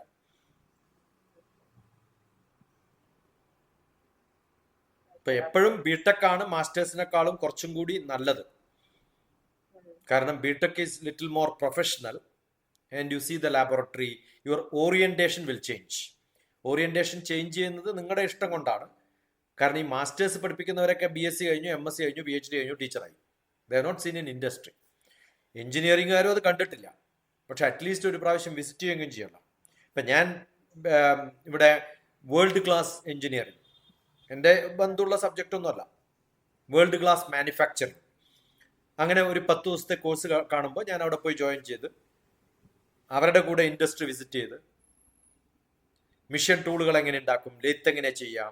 ഇപ്പൊ എപ്പോഴും BTech ആണ് മാസ്റ്റേഴ്സിനെക്കാളും കുറച്ചും കൂടി നല്ലത്. കാരണം BTech is little more professional and you see the laboratory, your orientation will change. Orientation change ചെയ്യുന്നത് നിങ്ങളുടെ ഇഷ്ടം കൊണ്ടാണ്. കാരണം ഈ മാസ്റ്റേഴ്സ് പഠിപ്പിക്കുന്നവരൊക്കെ BSc കഴിഞ്ഞു, MSc കഴിഞ്ഞു, PhD കഴിഞ്ഞു, ടീച്ചറായി. They have not seen in industry. എഞ്ചിനീയറിംഗുകാരും അത് കണ്ടിട്ടില്ല. പക്ഷെ അറ്റ്ലീസ്റ്റ് ഒരു പ്രാവശ്യം വിസിറ്റ് ചെയ്യുകയും ചെയ്യണം. ഇപ്പം ഞാൻ ഇവിടെ വേൾഡ് ക്ലാസ് എഞ്ചിനീയറിംഗ് എൻ്റെ ബന്ധമുള്ള സബ്ജക്റ്റ് ഒന്നുമല്ല. വേൾഡ് ക്ലാസ് മാനുഫാക്ചറിങ് അങ്ങനെ ഒരു 10 ദിവസത്തെ കോഴ്സ് കാണുമ്പോൾ ഞാൻ അവിടെ പോയി ജോയിൻ ചെയ്ത് അവരുടെ കൂടെ ഇൻഡസ്ട്രി വിസിറ്റ് ചെയ്ത് മിഷൻ ടൂളുകൾ എങ്ങനെ ഉണ്ടാക്കും, ലേത്ത് എങ്ങനെ ചെയ്യാം,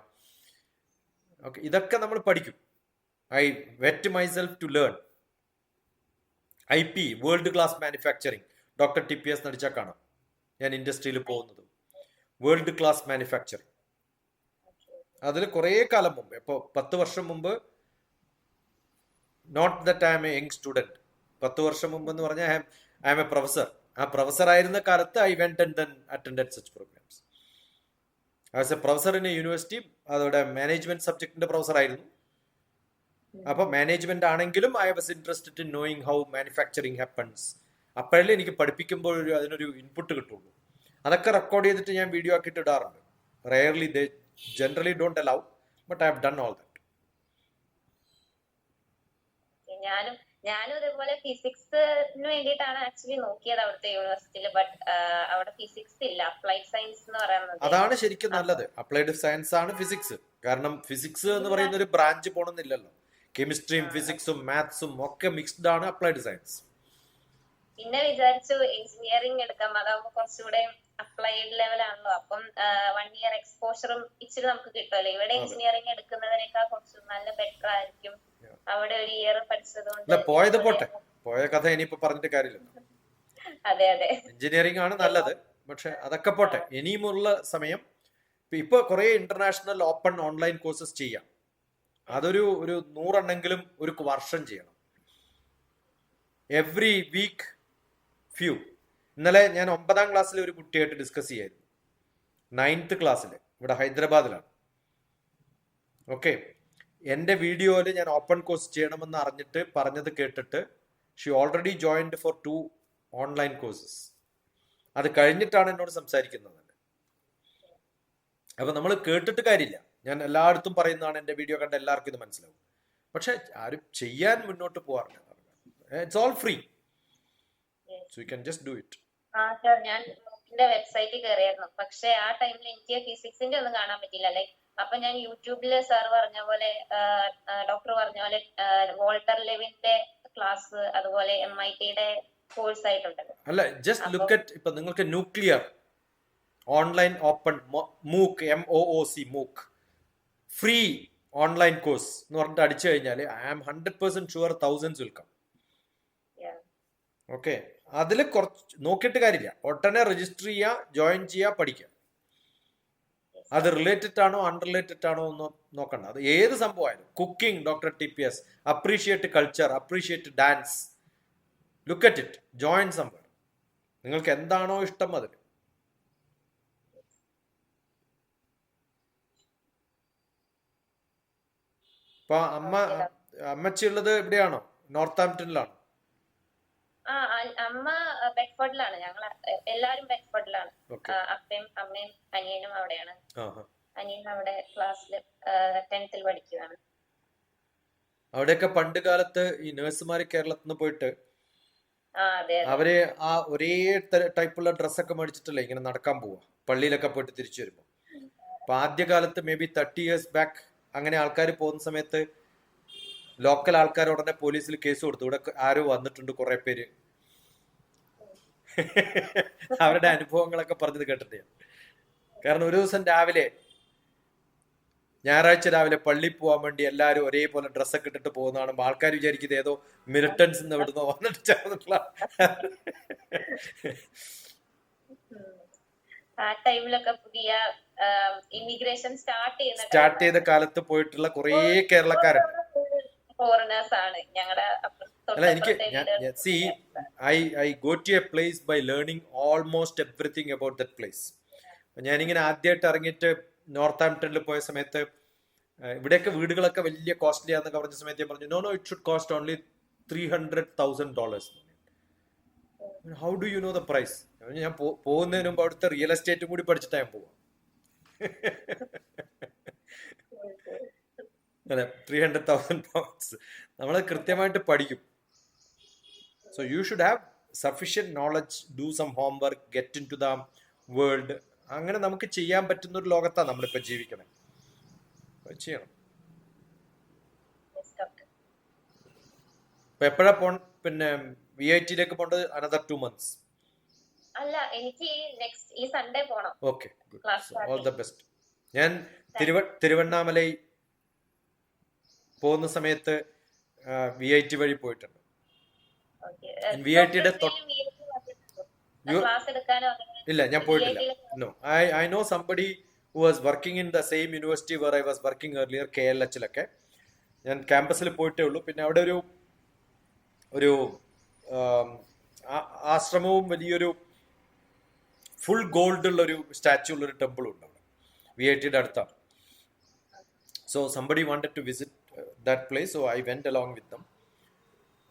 ഓക്കെ, ഇതൊക്കെ നമ്മൾ പഠിക്കും. I wet myself to learn. IP world class manufacturing doctor TPS നടിച്ചാൽ കാണാം ഞാൻ ഇൻഡസ്ട്രിയിൽ പോകുന്നത്. വേൾഡ് ക്ലാസ് മാനുഫാക്ചറിങ് അതിൽ കുറേ കാലം മുമ്പ്, ഇപ്പോൾ 10 വർഷം മുമ്പ്, not that I am a young student, 10 വർഷം മുമ്പ് എന്ന് പറഞ്ഞാൽ ഐ എം എ പ്രൊഫസർ. ആ പ്രൊഫസർ ആയിരുന്ന കാലത്ത് I went and then attended such programmes. As a professor in a university, അതോടെ മാനേജ്മെന്റ് സബ്ജക്റ്റിന്റെ പ്രൊഫസർ ആയിരുന്നു. അപ്പൊ മാനേജ്മെന്റ് ആണെങ്കിലും I was interested in knowing how manufacturing happens. അപ്പോഴല്ലേ എനിക്ക് പഠിപ്പിക്കുമ്പോൾ അതിനൊരു ഇൻപുട്ട് കിട്ടുള്ളൂ. അതൊക്കെ റെക്കോർഡ് ചെയ്തിട്ട് ഞാൻ വീഡിയോ ആക്കിയിട്ട് ഇടാറുണ്ട്. Rarely they generally don't allow, but I have done all that. ഞാനും ഞാനും ഇതേപോലെ ഫിസിക്സിന് വേണ്ടിയിട്ടാണ് ആക്ച്വലി നോക്കിയത് അവിടുത്തെ യൂണിവേഴ്സിറ്റിയിൽ. ബട്ട് അവിടെ ഫിസിക്സ് ഇല്ല, അപ്ലൈഡ് സയൻസ് എന്ന് പറയുന്നത്. അതാണ് ശരിക്കും നല്ലത്. അപ്ലൈഡ് സയൻസ് ആണ് ഫിസിക്സ്. കാരണം ഫിസിക്സ് എന്ന് പറയുന്ന ഒരു ബ്രാഞ്ച് പോണമെന്നില്ലല്ലോ. കെമിസ്ട്രിയും ഫിസിക്സും മാത്സും ഒക്കെ മിക്സ്ഡ് ആണ് അപ്ലൈഡ് സയൻസ്. പിന്നെ വിചാരിച്ചു എഞ്ചിനീയറിംഗ് എടുക്കാം, അതാവുമ്പോൾ കുറച്ചുകൂടെ അപ്ലൈഡ് ലെവലാണല്ലോ. അപ്പം 1 ഇയർ എക്സ്പോഷറും ഇച്ചിരി നമുക്ക് കിട്ടുമല്ലോ. ഇവിടെ എഞ്ചിനീയറിംഗ് എടുക്കുന്നതിനേക്കാൾ കുറച്ച് നല്ല ബെറ്റർ ആയിരിക്കും. അവിടെ ഒരു ഇയർ പഠിച്ചതുകൊണ്ട് പോയത് പോട്ടെ, പോയ കഥ ഇനിയിപ്പോ പറഞ്ഞിട്ട് കാര്യമില്ല. അതെ അതെ, എഞ്ചിനീയറിംഗ് ആണ് നല്ലത്. പക്ഷെ അതൊക്കെ പോട്ടെ. ഇനിയുമുള്ള സമയം ഇപ്പൊ കുറെ ഇന്റർനാഷണൽ ഓപ്പൺ ഓൺലൈൻ കോഴ്സസ് ചെയ്യാം. അതൊരു 100 എണ്ണെങ്കിലും ഒരു വർഷം ചെയ്യണം. Every week few. ഇന്നലെ ഞാൻ 9ാം ക്ലാസ്സിലെ ഒരു കുട്ടിയായിട്ട് ഡിസ്കസ് ചെയ്യായിരുന്നു. 9th ക്ലാസ്സിൽ ഇവിടെ ഹൈദരാബാദിലാണ്. ഓക്കെ, എൻ്റെ വീഡിയോയിൽ ഞാൻ ഓപ്പൺ കോഴ്സ് ചെയ്യണമെന്ന് അറിഞ്ഞിട്ട് പറഞ്ഞത് കേട്ടിട്ട് she already joined for 2 online courses. അത് കഴിഞ്ഞിട്ടാണ് എന്നോട് സംസാരിക്കുന്നത്. അപ്പൊ നമ്മൾ കേട്ടിട്ട് കാര്യമില്ല. ഞാൻ എല്ലായിടത്തും പറയുന്നതാണ്, എൻ്റെ വീഡിയോ കണ്ട എല്ലാവർക്കും ഇത് മനസ്സിലാവും. പക്ഷെ ആരും ചെയ്യാൻ മുന്നോട്ട് പോകാറില്ല. It's all free, so you can just do it. ഞാൻ MOOCന്റെ വെബ്സൈറ്റിൽ കയറിയായിരുന്നു. പക്ഷെ ആ ടൈമിൽ എനിക്ക് ഫിസിക്സിന്റെ ഒന്നും കാണാൻ പറ്റില്ല. ലൈക്ക് അപ്പൊ ഞാൻ യൂട്യൂബില് സാർ പറഞ്ഞ പോലെ, ഡോക്ടർ പറഞ്ഞ പോലെ വോൾട്ടർ ലെവിന്റെ ക്ലാസ്, അതുപോലെ MIT-യുടെ കോഴ്സ് ആയിട്ടുണ്ടല്ലോ. അല്ല, ജസ്റ്റ് ലുക്ക് അറ്റ് ഇപ്പൊ നിങ്ങൾക്ക് nuclear online open MOOC MOOC free online course എന്ന് പറഞ്ഞിട്ട് അടിച്ചു കഴിഞ്ഞാൽ I am 100% sure thousands will come. ഓക്കെ, അതിൽ കുറച്ച് നോക്കിയിട്ട് കാര്യമില്ല. ഒട്ടനെ രജിസ്റ്റർ ചെയ്യുക, ജോയിൻ ചെയ്യുക, പഠിക്കുക. അത് റിലേറ്റഡ് ആണോ അൺറിലേറ്റഡ് ആണോ എന്ന് നോക്കണ്ട. അത് ഏത് സംഭവമായാലും, cooking, doctor TPS, appreciate culture, appreciate dance, look at it, join സംഭവം. നിങ്ങൾക്ക് എന്താണോ ഇഷ്ടം അതിൽ. ഇപ്പൊ അമ്മച്ചി ഉള്ളത് എവിടെയാണോ? നോർത്താംപ്ടണിലാണോ? അമ്മ ബെഡ്ഫോർഡിലാണ്. ഞങ്ങൾ എല്ലാരും ബെഡ്ഫോർഡിലാണ്. അപ്പയും അമ്മയും അനിയനും അവിടെയാണ്. അനിയൻ അവിടെ ക്ലാസ്സിൽ 10th പഠിക്കുകയാണ്. അവിടെയൊക്കെ പണ്ട് കാലത്ത് ഈ നഴ്സുമാര് കേരളത്തിൽ നിന്ന് പോയിട്ട് അവര് ആ ഒരേ ടൈപ്പുള്ള ഡ്രസ്സൊക്കെ മേടിച്ചിട്ടല്ലേ ഇങ്ങനെ നടക്കാൻ പോവാ, പള്ളിയിലൊക്കെ പോയിട്ട് തിരിച്ചു വരുമ്പോ. അപ്പൊ ആദ്യകാലത്ത് മേ ബി 30 years ബാക്ക് അങ്ങനെ ആൾക്കാർ പോകുന്ന സമയത്ത് ലോക്കൽ ആൾക്കാർ ഉടനെ പോലീസിൽ കേസ് കൊടുത്തു. ഇവിടെ ആരോ വന്നിട്ടുണ്ട് കുറെ പേര്. അവരുടെ അനുഭവങ്ങളൊക്കെ പറഞ്ഞത് കേട്ടിട്ട്. കാരണം ഒരു ദിവസം രാവിലെ, ഞായറാഴ്ച രാവിലെ പള്ളിയിൽ പോകാൻ വേണ്ടി എല്ലാവരും ഒരേപോലെ ഡ്രസ്സൊക്കെ ഇട്ടിട്ട് പോകുന്നതാണ്. ആൾക്കാർ വിചാരിക്കുന്നത് ഏതോ മിലിറ്റൻസ് എവിടുന്നോ വന്നിട്ട് ചേർന്നിട്ടുള്ള. ആ ടൈമിലൊക്കെ പുതിയ ഇമിഗ്രേഷൻ സ്റ്റാർട്ട് ചെയ്ത കാലത്ത് പോയിട്ടുള്ള കുറേ കേരളക്കാരുണ്ട്. ഫോറിനേഴ്സ് ആണ് ഞങ്ങളുടെ. അല്ല, എനിക്ക് I go to a place by learning almost everything about that place. ഞാനിങ്ങനെ ആദ്യമായിട്ട് ഇറങ്ങിയിട്ട് നോർത്താംപ്ടണിൽ പോയ സമയത്ത് ഇവിടെയൊക്കെ വീടുകളൊക്കെ വലിയ കോസ്റ്റ്ലി ആണെന്നൊക്കെ പറഞ്ഞ സമയത്ത് ഞാൻ പറഞ്ഞു, no it should cost only $300,000. How do you know the price? ഞാൻ പോകുന്നതിന് മുമ്പ് അവിടുത്തെ റിയൽ എസ്റ്റേറ്റും കൂടി പഠിച്ചിട്ടാ ഞാൻ പോവാം. അല്ലെ, £300,000 നമ്മൾ കൃത്യമായിട്ട് പഠിക്കും. So you should have sufficient knowledge, do some homework, get into the world. അങ്ങനെ നമുക്ക് ചെയ്യാൻ പറ്റുന്ന ഒരു ലോകത്താണ് നമ്മളിപ്പോ ജീവിക്കണം. ചെയ്യണം. ഇപ്പൊ എപ്പോഴാ പിന്നെ VIT-യിലേക്ക് പോണ്ടത്? another 2 months? അല്ല, എനിക്ക് ഈ സൺഡേ പോണം. Okay, all the best. ഞാൻ തിരുവണ്ണാമലൈ പോകുന്ന സമയത്ത് VIT വഴി പോയിട്ടുണ്ട്. VIT-യുടെ ഇല്ല, ഞാൻ പോയിട്ടില്ല. No, I know somebody who was working in the same university where I was working earlier, KLH-ലൊക്കെ. ഞാൻ ക്യാമ്പസിൽ പോയിട്ടേ ഉള്ളൂ. പിന്നെ അവിടെ ഒരു ആശ്രമവും വലിയൊരു ഫുൾ ഗോൾഡ് ഉള്ള ഒരു സ്റ്റാച്യു ഉള്ള ഒരു ടെമ്പിൾ ഉണ്ട് അവിടെ, VIT-യുടെ അടുത്താണ്. So somebody wanted to visit that place, so I went along with them.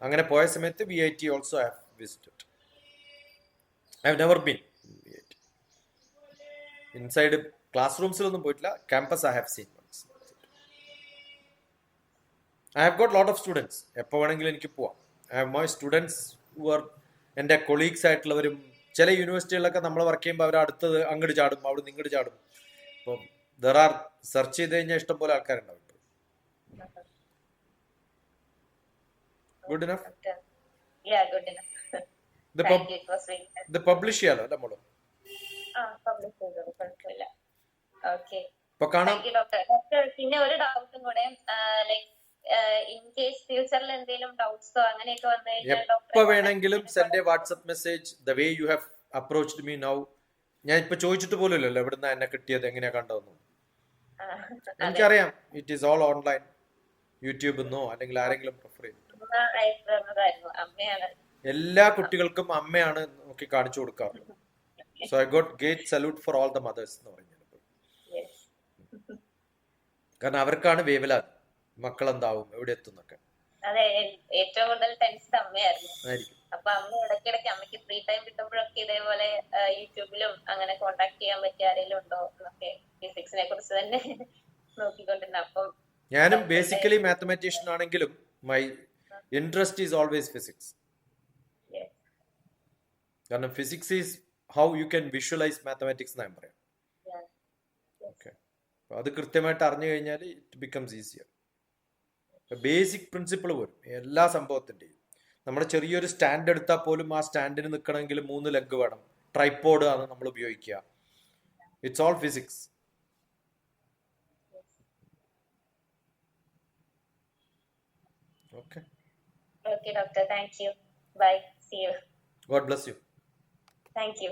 അങ്ങനെ പോയ സമയത്ത് VIT also I have visited. I have never been in VIT. Inside class റൂംസിലൊന്നും പോയിട്ടില്ല. Campus I have seen. I have got lot of students. എപ്പോൾ വേണമെങ്കിലും എനിക്ക് പോവാം. I have my students who are എൻ്റെ കൊളീഗ്സ് ആയിട്ടുള്ളവരും. ചില യൂണിവേഴ്സിറ്റികളിലൊക്കെ നമ്മൾ വർക്ക് ചെയ്യുമ്പോൾ അവർ അടുത്തത് അങ്ങോട്ട് ചാടും, അവിടെ നിന്ന് ഇങ്ങോട്ട് ചാടും. അപ്പം ദർ ആർ സെർച്ച് ചെയ്ത് കഴിഞ്ഞാൽ ഇഷ്ടംപോലെ ആൾക്കാരുണ്ടാവും. Good enough. Yeah, good enough. ഇത് Thank you. It was very nice. ഇത് പബ്ലിഷ് ചെയ്യാലോ അല്ലേ മോള്? publish ചെയ്തോളൂ, കുഴപ്പമില്ല. Okay. ഇപ്പൊ കാണാം. Thank you, doctor. Doctor, പിന്നെ ഒരു ഡൗട്ടും കൂടെ, ലൈക് ഇൻ കേസ് ഫ്യൂച്ചറിൽ എന്തെങ്കിലും ഡൗട്ട്സോ അങ്ങനെയൊക്കെ വന്നു കഴിഞ്ഞാൽ എപ്പോ വേണമെങ്കിലും send A WhatsApp message. The way you have approached me now. ഞാൻ ഇപ്പൊ ചോദിച്ചിട്ട് പോലും ഇല്ലല്ലോ എവിടുന്ന എന്നെ കിട്ടിയത്, എങ്ങനെയാ കണ്ടതെന്നു. എനിക്കറിയാം. It is all online. യൂട്യൂബിൽ നിന്നോ അല്ലെങ്കിൽ ആരെങ്കിലും പ്രിഫർ ചെയ്തിട്ട്. അമ്മയാണ്. എല്ലാ കുട്ടികൾക്കും അമ്മയാണ് നോക്കി കാണിച്ചു കൊടുക്കാറുള്ളത്. So I got great salute for all the mothers എന്ന് പറഞ്ഞാൽ. കാരണം അവർക്കാണ് വേവലാതി മക്കൾ എന്താവും, എവിടെ എത്തുന്നൊക്കെ. അതെ, ഏറ്റവും കൂടുതൽ ടെൻഷൻ അമ്മയായിരുന്നു. ആയിരിക്കും. അപ്പൊ അമ്മ ഇടയ്ക്കിടയ്ക്ക് അമ്മയ്ക്ക് ഫ്രീ ടൈം കിട്ടുമ്പോഴൊക്കെ ഇതേപോലെ യൂട്യൂബിലും അങ്ങനെ കോണ്ടാക്ട് ചെയ്യാൻ പറ്റിയ ആരെങ്കിലും ഉണ്ടോ എന്നൊക്കെ ഫിസിക്സിനെ കുറിച്ച് തന്നെ നോക്കിക്കൊണ്ടിരുന്നു. അപ്പം ഞാനും ബേസിക്കലി മാത്തമാറ്റീഷ്യൻ ആണെങ്കിലും my interest is always physics. കാരണം physics is how you can visualise mathematics എന്ന് ഞാൻ പറയാം. ഓക്കെ, അത് കൃത്യമായിട്ട് അറിഞ്ഞു കഴിഞ്ഞാൽ it becomes easier. Basic principle പോലും എല്ലാ സംഭവത്തിൻ്റെയും. നമ്മുടെ ചെറിയൊരു സ്റ്റാൻഡ് എടുത്താൽ പോലും ആ സ്റ്റാൻഡിന് നിൽക്കണമെങ്കിൽ 3 ലെഗ് വേണം. ട്രൈപോഡ് ആണ് നമ്മൾ ഉപയോഗിക്കുക. It's all physics. Okay. Okay, doctor. Thank you. Bye. See you. God bless you. Thank you.